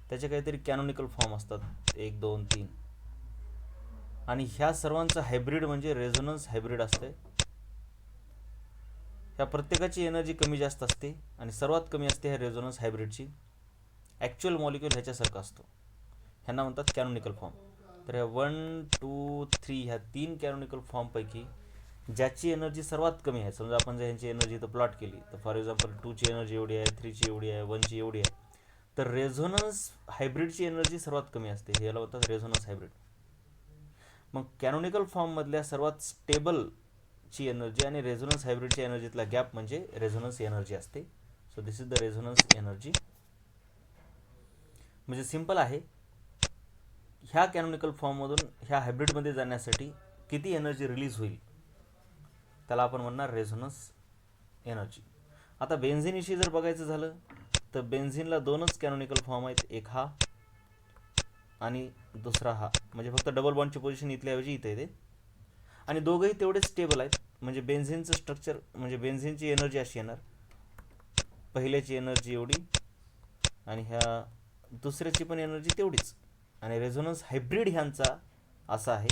A: त्याचे काहीतरी कॅनोनिकल फॉर्म असतात 1, 2, 3, आणि ह्या सर्वांचं हायब्रिड म्हणजे रेझोनन्स हायब्रिड असते. ह्या प्रत्येकाची एनर्जी कमी जास्त असते, आणि सर्वात कमी असते ह्या रेझोनन्स हायब्रिडची. ॲक्च्युअल मॉलिक्यूल ह्याच्यासारखा असतो, ह्यांना म्हणतात कॅनोनिकल फॉर्म. तर ह्या 1, 2, 3 ह्या 3 कॅनोनिकल फॉर्मपैकी ज्याची एनर्जी सर्वात कमी आहे, समजा आपण जर ह्यांची एनर्जी इथं प्लॉट केली तर फॉर एक्झाम्पल 2ची एनर्जी एवढी आहे, 3ची एवढी आहे, 1ची एवढी आहे, तर रेझोनन्स हायब्रिडची एनर्जी सर्वात कमी असते, हे याला म्हणतात रेझोनन्स हायब्रिड. मग कॅनोनिकल फॉर्ममधल्या सर्वात स्टेबलची एनर्जी आणि रेझोनन्स हायब्रिडच्या एनर्जीतला गॅप म्हणजे रेझोनन्स एनर्जी असते. So this is the resonance energy. म्हणजे सिंपल आहे, ह्या कॅनोनिकल फॉर्ममधून ह्या हायब्रिडमध्ये जाण्यासाठी किती एनर्जी रिलीज होईल त्याला आपण म्हणणार रेझोनन्स एनर्जी. आता बेन्झिनविषयी जर बघायचं झालं तर बेन्झिनला 2च कॅनोनिकल फॉर्म आहेत, एक हा आणि दुसरा हा. म्हणजे फक्त डबल बॉन्डची पोझिशन इथल्याऐवजी इथे येते, आणि दोघंही तेवढेच स्टेबल आहेत. म्हणजे बेन्झिनचं स्ट्रक्चर म्हणजे बेन्झिनची एनर्जी अशी येणार, पहिल्याची एनर्जी एवढी आणि ह्या दुसऱ्याची पण एनर्जी तेवढीच. आणि रेझोनन्स हायब्रिड ह्यांचा असा आहे,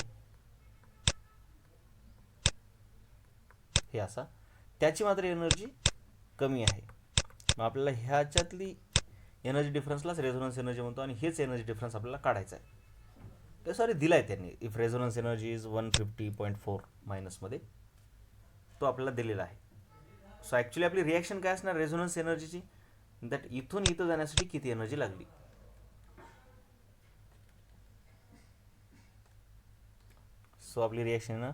A: हे असा, त्याची मात्र एनर्जी कमी आहे. मग आपल्याला ह्याच्यातली एनर्जी डिफरन्सलाच रेझोनन्स एनर्जी म्हणतो, आणि हेच एनर्जी डिफरन्स आपल्याला काढायचा आहे. तर सॉरी दिलाय त्यांनी, इफ रेझोनन्स एनर्जी इज 150.4 मायनसमध्ये, तो आपल्याला दिलेला आहे. सो ॲक्च्युली आपली रिॲक्शन काय असणार रेझोनन्स एनर्जीची, दॅट इथून इथं जाण्यासाठी किती एनर्जी लागली. सो आपली रिॲक्शन येणार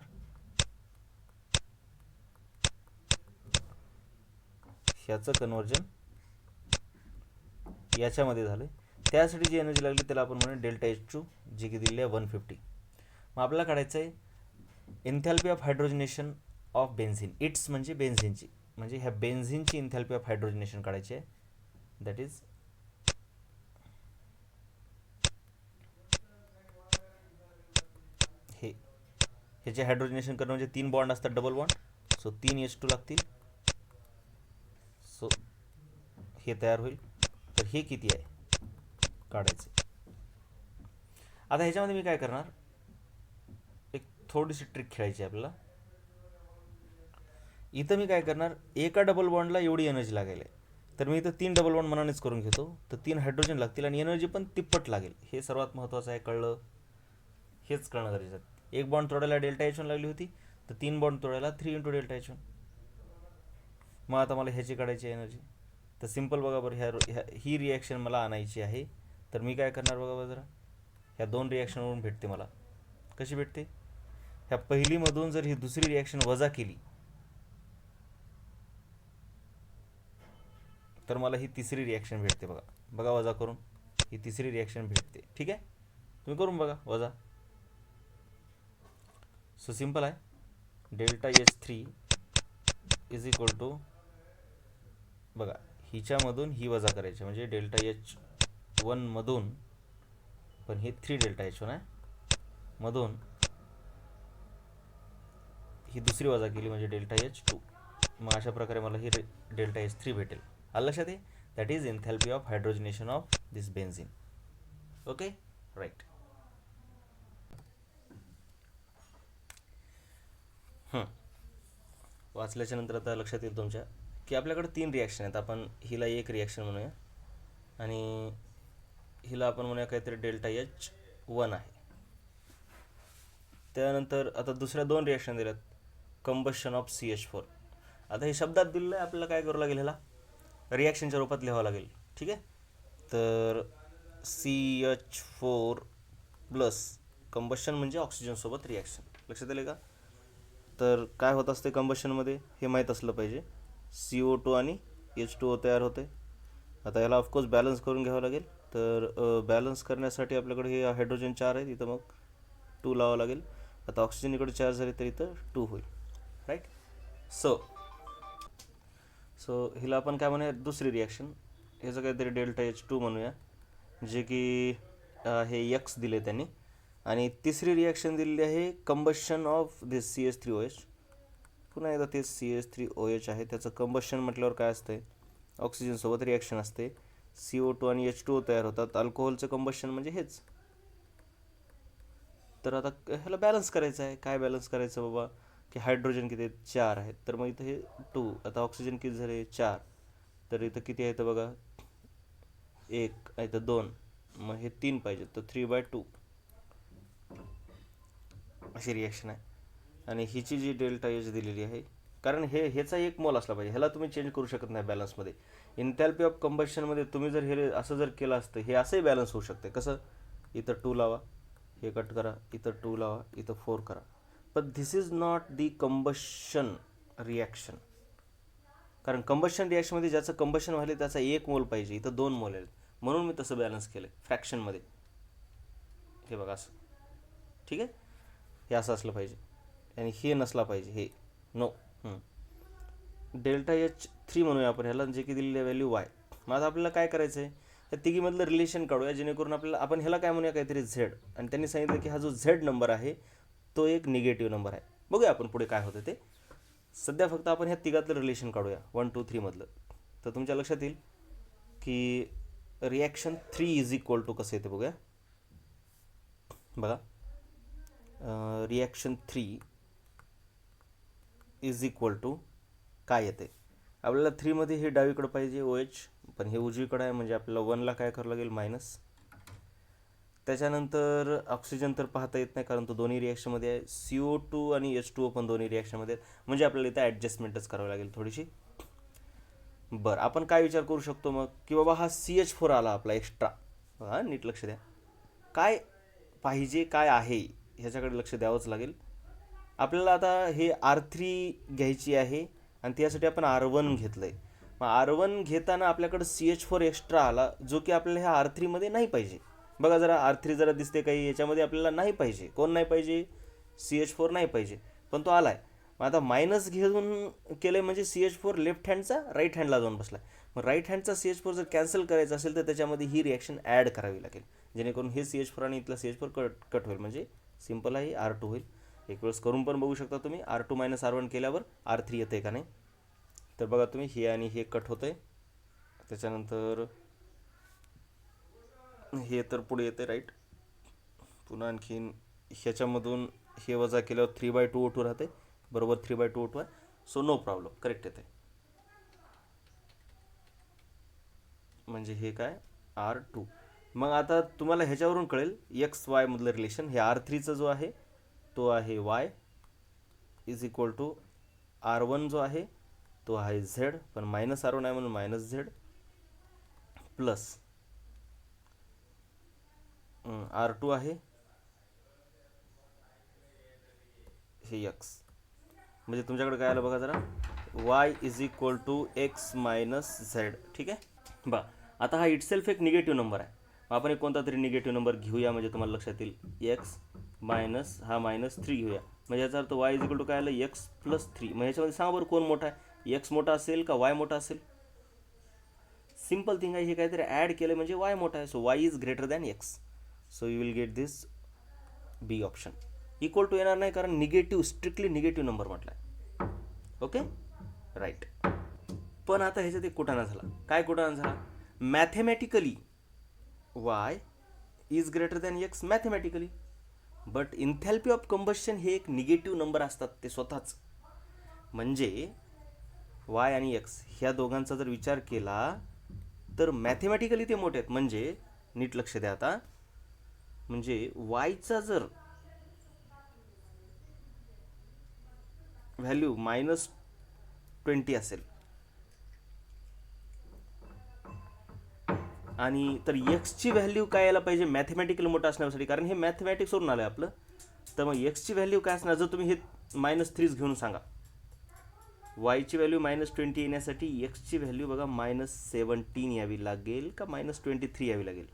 A: ह्याचं कन्वर्जन याच्यामध्ये झालं, त्यासाठी जी एनर्जी लागली त्याला आपण म्हणू ΔH2, जी की दिली आहे 150. मग आपल्याला काढायचं आहे enthalpy of hydrogenation of benzene. It's म्हणजे बेन्झिनची, म्हणजे ह्या बेन्झिनची एन्थॅल्पी ऑफ हायड्रोजनेशन काढायची आहे. दॅट इज हे, ह्याचे हायड्रोजनेशन करणं म्हणजे 3 बॉन्ड असतात डबल बॉन्ड, सो 3 H2 लागतील. सो हे तयार होईल. तर हे किती आहे काढायचं. आता ह्याच्यामध्ये मी काय करणार, एक थोडीशी ट्रिक खेळायची आपल्याला. इथं मी काय करणार, एका डबल बॉन्डला एवढी एनर्जी लागेल आहे, तर मी इथं 3 डबल बॉन्ड मनानेच करून घेतो. तर 3 हायड्रोजन लागतील आणि एनर्जी पण तिप्पट लागेल. हे सर्वात महत्त्वाचं आहे, कळलं? हेच कळणं गरजेचं आहे. एक बॉन्ड तोडायला ΔH1 लागली होती, तर 3 बॉन्ड तोडायला 3 × ΔH1. मग आता मला ह्याची काढायची एनर्जी. तर सिम्पल बघा बरं, ही रिॲक्शन मला आणायची आहे, तर मी काय करणार बघा बरं जरा, ह्या 2 रिॲक्शनवरून भेटते मला. कशी भेटते? ह्या पहिलीमधून जर ही दुसरी रिॲक्शन वजा केली तर मला ही तिसरी रिॲक्शन भेटते. बघा बघा वजा करून ही तिसरी रिॲक्शन भेटते. ठीक आहे, तुम्ही करून बघा वजा. सो सिम्पल आहे, ΔH3 इज इक्वल टू, बघा हिच्यामधून ही वजा करायची म्हणजे ΔH1 मधून, पण हे 3 ΔH1 आहे, मधून ही दुसरी वजा केली म्हणजे डेल्टा एच टू. मग अशा प्रकारे मला ही डेल्टा एच थ्री भेटेल. आलं लक्षात आहे? That is enthalpy of hydrogenation of this benzene. Okay, right. वाचल्याच्या नंतर आता लक्षात येईल तुमच्या की आपल्याकडे 3 रिॲक्शन आहेत. आपण हिला एक रिॲक्शन म्हणूया आणि हिला आपण म्हणूया काहीतरी डेल्टा एच वन आहे. त्यानंतर आता दुसऱ्या 2 रिॲक्शन दिल्यात, कंबशन ऑफ CH4. आता हे शब्दात दिलेलं आहे, आपल्याला काय करावं लागेल, ह्याला रिॲक्शनच्या रूपात लिहावं लागेल. ठीक आहे, तर CH4 प्लस कंबशन म्हणजे ऑक्सिजनसोबत रिॲक्शन. लक्षात आले का? तर काय होत असते कंबशनमध्ये हे माहीत असलं पाहिजे. CO2 आणि H2O तयार होते. आता याला ऑफकोर्स बॅलन्स करून घ्यावं लागेल. तर बॅलन्स करण्यासाठी आपल्याकडे हे हायड्रोजन 4 आहेत, इथं मग 2 लावावं लागेल. आता ऑक्सिजन इकडे 4 झाले तर इथं 2 होईल. राईट. सो हिला आपण काय म्हणूया, दुसरी रिॲक्शन, ह्याचं काहीतरी डेल्टा एच टू म्हणूया, जे की हे एक्स दिले त्यांनी. आणि तिसरी रिॲक्शन दिलेली आहे कंबशन ऑफ दिस CH3OH. पुन्हा एकदा ते CH3OH आहे, त्याचं कंबशन म्हटल्यावर काय असतंय, ऑक्सिजनसोबत रिॲक्शन असते. CO2 आणि H2O तयार होतात. अल्कोहोलचं कंबशन म्हणजे हेच. तर आता ह्याला बॅलन्स करायचं आहे. काय बॅलन्स करायचं बाबा, की हायड्रोजन किती आहेत, 4 आहेत, तर मग इथं हे 2. आता ऑक्सिजन किती झाले, 4, तर इथं किती आहे तर बघा 1, इथं 2, मग हे 3 पाहिजे, तर 3/2 अशी रिॲक्शन आहे. आणि हिची जी डेल्टा एच दिलेली आहे, कारण ह्याचा 1 मोल असला पाहिजे, ह्याला तुम्ही चेंज करू शकत नाही बॅलन्समध्ये. एन्थॅल्पी ऑफ कंबशनमध्ये तुम्ही जर हे असं जर केलं असतं, हे असंही बॅलन्स होऊ शकते. कसं, इथं 2 लावा, हे कट करा, इथं 2 लावा, इथं 4 करा. पण this is not the combustion reaction. कारण कंबशन रिॲक्शनमध्ये ज्याचं कंबशन व्हायला त्याचा 1 मोल पाहिजे, इथं 2 मोल आहेत, म्हणून मी तसं बॅलन्स केलं फ्रॅक्शनमध्ये. हे बघा असं. ठीक आहे, हे असं असलं पाहिजे आणि हे नसला पाहिजे, हे नो. डेल्टा एच थ्री म्हणूया आपण ह्याला, जे की दिलेली व्हॅल्यू वाय. मग आता आपल्याला काय करायचं आहे, या तिघीमधलं रिलेशन काढूया, जेणेकरून आपल्याला, आपण ह्याला काय म्हणूया काहीतरी झेड, आणि त्यांनी सांगितलं की हा जो झेड नंबर आहे तो एक निगेटिव्ह नंबर आहे. बघूया आपण पुढे काय होतं ते. सध्या फक्त आपण ह्या तिघातलं रिलेशन काढूया 1 2 3 मधलं. तर तुमच्या लक्षात येईल की रिॲक्शन 3 इज इक्वल टू कसं येते बघूया. बघा, रिॲक्शन 3 इज इक्वल टू काय येते आपल्याला, 3मध्ये हे डावीकडं पाहिजे OH, पण हे उजवीकडं आहे, म्हणजे आपल्याला 1ला काय करावं लागेल, मायनस. त्याच्यानंतर ऑक्सिजन तर पाहता येत नाही कारण तो दोन्ही रिॲक्शनमध्ये आहे. CO2 आणि H2O पण दोन्ही रिॲक्शनमध्ये आहेत, म्हणजे आपल्याला इथं ॲडजस्टमेंटच करावी लागेल थोडीशी. बरं, आपण काय विचार करू शकतो मग, की बाबा हा CH4 आला आपला एक्स्ट्रा. हां, नीट लक्ष द्या, काय पाहिजे काय आहे ह्याच्याकडे लक्ष द्यावंच लागेल आपल्याला. आता हे R3 घ्यायची आहे आणि त्यासाठी आपण R1 घेतलं आहे. मग R1 घेताना आपल्याकडं CH4 एक्स्ट्रा आला, जो की आपल्याला ह्या R3मध्ये नाही पाहिजे. बघा जरा R3 जरा दिसते काही याच्यामध्ये, आपल्याला नाही पाहिजे. कोण नाही पाहिजे, CH4 नाही पाहिजे, पण तो आला आहे. मग आता मायनस घेऊन केलं आहे म्हणजे CH4 लेफ्ट हँडचा राईट हँडला जाऊन बसला आहे. मग राईट हँडचा CH4 जर कॅन्सल करायचा असेल तर त्याच्यामध्ये ही रिॲक्शन ॲड करावी लागेल, जेणेकरून हे CH4 आणि इथला CH4 कट होईल, म्हणजे सिम्पल आहे R2 होईल. एक वेळेस करून पण बघू शकता तुम्ही, R2 - R1 केल्यावर R3 येते का नाही. तर बघा तुम्ही, हे आणि हे कट होतं आहे, त्याच्यानंतर हे तर पुढे येते राईट. पुन्हा आणखीन ह्याच्यामधून हे वजा केल्यावर 3/2 O2 राहते, बरोबर 3/2 O2 आहे. सो नो प्रॉब्लेम, करेक्ट येते. म्हणजे हे काय, R2. मग आता तुम्हाला ह्याच्यावरून कळेल XY मधलं रिलेशन. हे R3चं जो आहे तो आहे Y is equal to R1 जो आहे तो आहे Z, पण -R1 आहे म्हणून -Z, प्लस R2 आहे हे X. म्हणजे तुमच्याकडे काय आलं बघा जरा, Y is equal to X - Z. ठीक आहे बा. आता हा इटसेल्फ एक निगेटिव्ह नंबर आहे. आपण एक कोणता तरी निगेटिव्ह नंबर घेऊया, म्हणजे तुम्हाला लक्षात येईल. X मायनस हा -3 घेऊया, म्हणजे याचा अर्थ Y इज इक्वल टू काय आलं, X + 3. मग ह्याच्यामध्ये सांगा बरं कोण मोठा आहे, X मोठा असेल का Y मोठा असेल. सिम्पल थिंग आहे, हे काहीतरी ॲड केलं म्हणजे Y मोठा आहे. So Y is greater than X. So you will get this B option. Equal to येणार नाही, कारण निगेटिव्ह, स्ट्रिक्टली निगेटिव्ह नंबर म्हटला आहे. Okay, right. पण आता ह्याच्यात एक कुटाणा झाला. काय कुटाणा झाला? Mathematically Y is greater than X mathematically, but enthalpy of combustion हे एक निगेटिव्ह नंबर असतात ते स्वतःच. म्हणजे वाय आणि एक्स ह्या दोघांचा जर विचार केला तर मॅथेमॅटिकली ते मोठे आहेत. म्हणजे नीट लक्ष द्या आता, म्हणजे वायचा जर व्हॅल्यू -20 असेल आणि तर एक्सची व्हॅल्यू काय यायला पाहिजे मॅथेमॅटिकली मोठं असण्यासाठी, कारण हे मॅथेमॅटिक्सवरून आलं आहे आपलं. तर मग एक्सची व्हॅल्यू काय असणार, जर तुम्ही हे -3 घेऊन सांगा, वायची व्हॅल्यू -20 येण्यासाठी एक्सची व्हॅल्यू बघा -17 यावी लागेल का -23 यावी लागेल?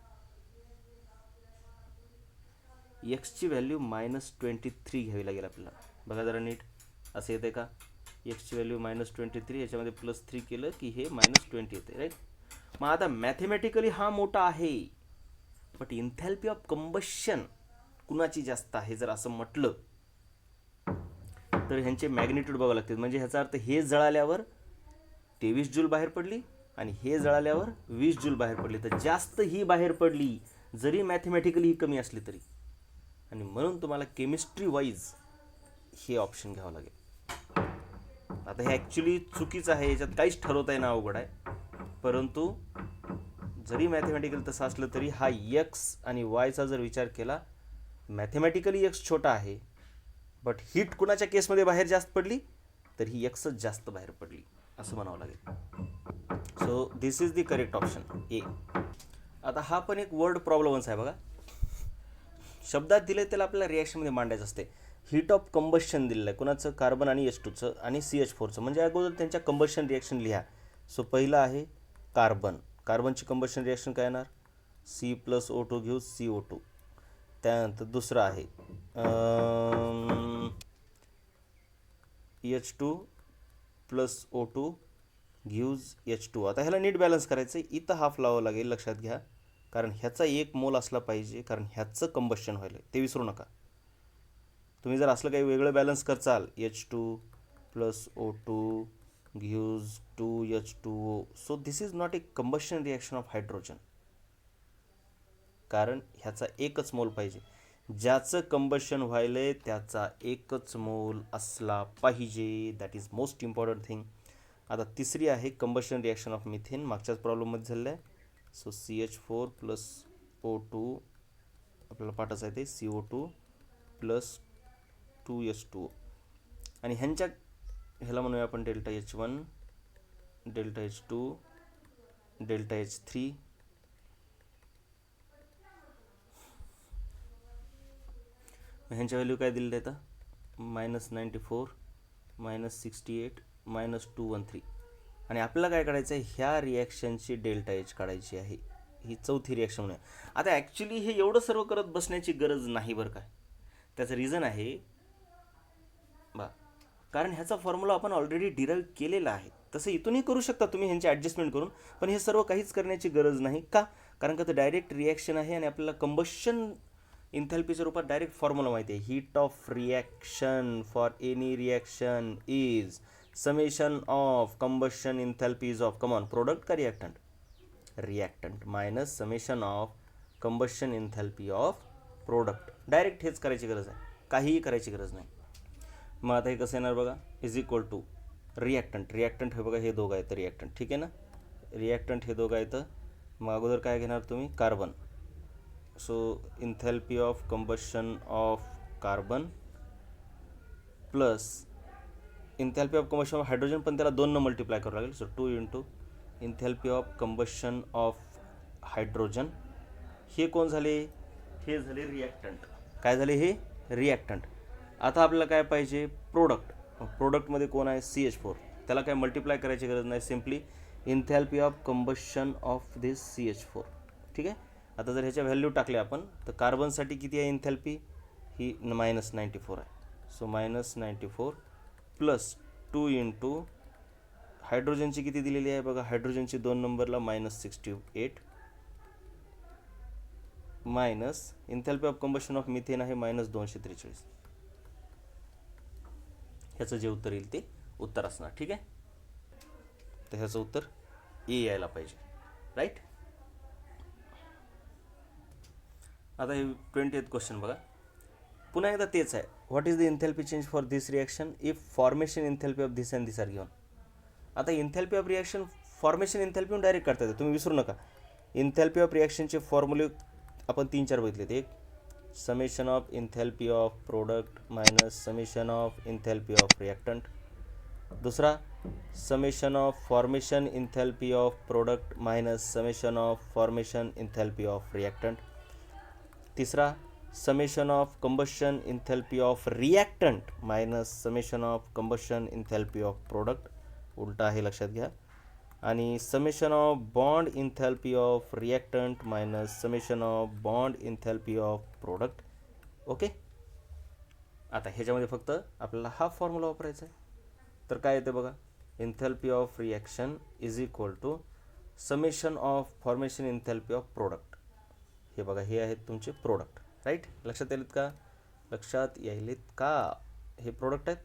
A: एक्सची व्हॅल्यू -23 घ्यावी लागेल आपल्याला. बघा जरा नीट, असं येते का? एक्सची व्हॅल्यू -23, याच्यामध्ये +3 केलं की हे -20 येते, राईट. मग आता मॅथेमॅटिकली हा मोठा आहे, बट इन्थॅल्पी ऑफ कंबशन कुणाची जास्त आहे जर असं म्हटलं तर ह्यांचे मॅग्निट्यूड बघावं लागते. म्हणजे ह्याचा अर्थ हे जळाल्यावर 23 जूल बाहेर पडली आणि हे जळाल्यावर 20 जूल बाहेर पडली, तर जास्त ही बाहेर पडली जरी मॅथेमॅटिकली ही कमी असली तरी. आणि म्हणून तुम्हाला केमिस्ट्री वाईज हे ऑप्शन घ्यावं लागेल. आता हे ॲक्च्युली चुकीचं आहे, याच्यात काहीच ठरवता येणं अवघड आहे. परंतु जरी मॅथेमॅटिकल तसं असलं तरी हा एक्स आणि वायचा जर विचार केला, मॅथेमॅटिकली एक्स छोटा आहे, बट हीट कुणाच्या केसमध्ये बाहेर जास्त पडली तर ही एक्सच जास्त बाहेर पडली असं म्हणावं लागेल. So this is the correct option A. आता हा पण एक वर्ड प्रॉब्लेमच आहे बघा. शब्दात दिले त्याला आपल्याला रिॲक्शनमध्ये मांडायचं असते. हीट ऑफ कंबशन दिलेलं आहे कुणाचं, कार्बन आणि H2चं आणि CH4चं. म्हणजे अगोदर त्यांच्या कंबशन रिॲक्शन लिहा. सो पहिलं आहे कार्बन. कार्बनची कंबशन रिॲक्शन काय येणार? C+O2 घेऊ CO2. त्यानंतर दुसरं आहे H2 + O2 घेऊज H2. आता ह्याला नीट बॅलन्स करायचं आहे, इथं हाफ लावावं लागेल, लक्षात घ्या, कारण ह्याचा 1 मोल असला पाहिजे, कारण ह्याचं कंबशन व्हायला ते विसरू नका. तुम्ही जर असलं काही वेगळं बॅलन्स करचाल, H2 + O2 gives 2H2O. So this is not a combustion reaction of hydrogen, कारण ह्याचा एकच मोल पाहिजे. ज्याचं कंबशन व्हायलंय त्याचा एकच मोल असला पाहिजे. That is most important thing. आता तिसरी आहे कंबशन रिॲक्शन ऑफ मिथेन, मागच्याच प्रॉब्लेममध्ये झालेलं आहे. सो CH4 + O2 आपल्याला पाठायचं आहे ते CO2 + 2H2O. आणि ह्यांच्या ह्याला म्हणूया आपण ΔH1, ΔH2, ΔH3. ह्यांच्या व्हॅल्यू काय दिलेलं आहे आता? -94, -68, -213. आणि आपल्याला काय काढायचं आहे? ह्या रिॲक्शनची ΔH काढायची आहे. ही चौथी रिॲक्शन म्हणूया. आता ॲक्च्युली हे एवढं सर्व करत बसण्याची गरज नाही बरं काय. त्याचं रिझन आहे कारण ह्याचा फॉर्म्युला आपण ऑलरेडी डिराईव्ह केलेला आहे. तसं इथूनही करू शकता तुम्ही ह्यांची ॲडजस्टमेंट करून, पण हे सर्व काहीच करण्याची गरज नाही. का? कारण का ते डायरेक्ट रिॲक्शन आहे आणि आपल्याला कंबशन इन्थॅल्पीच्या रूपात डायरेक्ट फॉर्म्युला माहिती आहे. Heat of reaction for any reaction is summation of combustion enthalpies of common product का reactant, reactant minus summation of combustion enthalpy of product. Direct हेच करायची गरज आहे, काहीही करायची गरज नाही. मग आता हे कसं येणार बघा, is equal to reactant. Reactant हे बघा हे दोघं आहेत रिॲक्टंट, ठीक आहे ना. रिॲक्टंट हे दोघं आहेत. मग अगोदर काय घेणार तुम्ही? Carbon. So enthalpy of combustion of carbon plus enthalpy of combustion of hydrogen, पण त्याला 2 मल्टिप्लाय करावं लागेल. So 2 × enthalpy of combustion of hydrogen. हे कोण झाले? हे झाले रिॲक्टंट. काय झाले? हे रिॲक्टंट. आता आपल्याला काय पाहिजे? प्रोडक्ट. प्रोडक्टमध्ये कोण आहे? CH4. त्याला काय मल्टिप्लाय करायची गरज नाही, simply enthalpy of combustion of this CH4. ठीक आहे. आता जर ह्याच्या व्हॅल्यू टाकल्या आपण तर कार्बनसाठी किती आहे इन्थॅल्पी? ही -94 आहे. सो -94 प्लस 2 × हायड्रोजनची किती दिलेली आहे बघा, हायड्रोजनची 2 नंबरला -68 minus enthalpy of combustion of methane आहे -243. ह्याचं जे उत्तर येईल ते उत्तर असणार. ठीक आहे, तर ह्याचं उत्तर ए यायला पाहिजे. राईट. आता हे 20th क्वेश्चन बघा. पुन्हा एकदा तेच आहे. What is the enthalpy change for this reaction if formation enthalpy of this and this are given. आता enthalpy of reaction formation enthalpy direct करता येते, तुम्ही विसरू नका. इन्थॅल्पी ऑफ रिॲक्शनचे फॉर्म्युले आपण 3-4 बघितलेत. एक summation of enthalpy of product minus summation of enthalpy of reactant. दुसरा summation of formation enthalpy of product minus summation of formation enthalpy of reactant. तिसरा summation of combustion enthalpy of reactant minus summation of combustion enthalpy of product. उलटा आहे, लक्षात घ्या. आणि summation of bond enthalpy of reactant minus summation of bond enthalpy of product. Okay. आता ह्याच्यामध्ये फक्त आपल्याला हा फॉर्म्युला वापरायचा आहे. तर काय येते बघा, enthalpy of reaction is equal to summation of formation enthalpy of product. हे बघा, हे आहेत तुमचे प्रोडक्ट. राईट. लक्षात यायलेत का? लक्षात यायलेत का? हे प्रोडक्ट आहेत.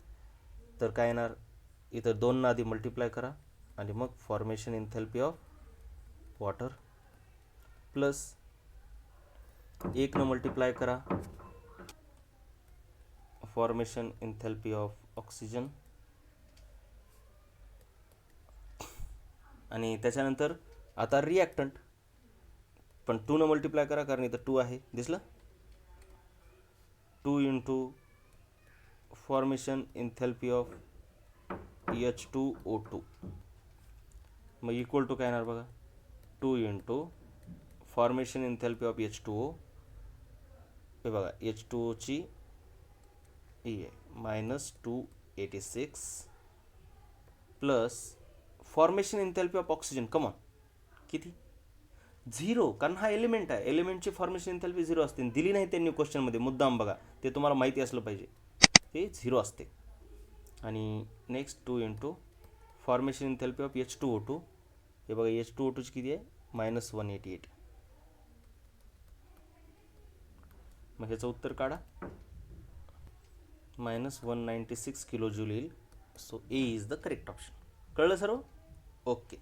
A: तर काय येणार, इथं 2 ना आधी मल्टिप्लाय करा आणि मग formation enthalpy of water plus 1 न मल्टिप्लाय करा फॉर्मेशन इन्थॅल्पी ऑफ ऑक्सिजन. आणि त्याच्यानंतर आता रिॲक्टंट पण 2 न मल्टिप्लाय करा, कारण इथं 2 आहे, दिसलं. 2 into formation enthalpy of H2O2 मग इक्वल टू काय येणार बघा, 2 into formation enthalpy of H2O. हे बघा, H2Oची ही आहे -286 plus formation enthalpy of oxygen. Come on, किती? 0, कारण हा एलिमेंट आहे. एलिमेंटची फॉर्मेशन इन्थॅल्पी 0 असते. दिली नाही त्यांनी क्वेश्चनमध्ये, मुद्दाम बघा, ते तुम्हाला माहिती असलं पाहिजे, ते 0 असते. आणि next 2 into formation enthalpy of H2O2. हे बघा, H2O2ची किती आहे, -188. मग ह्याचं उत्तर काढा, -196 किलो जूल येईल. So A is the correct option. कळलं सर्व? ओके.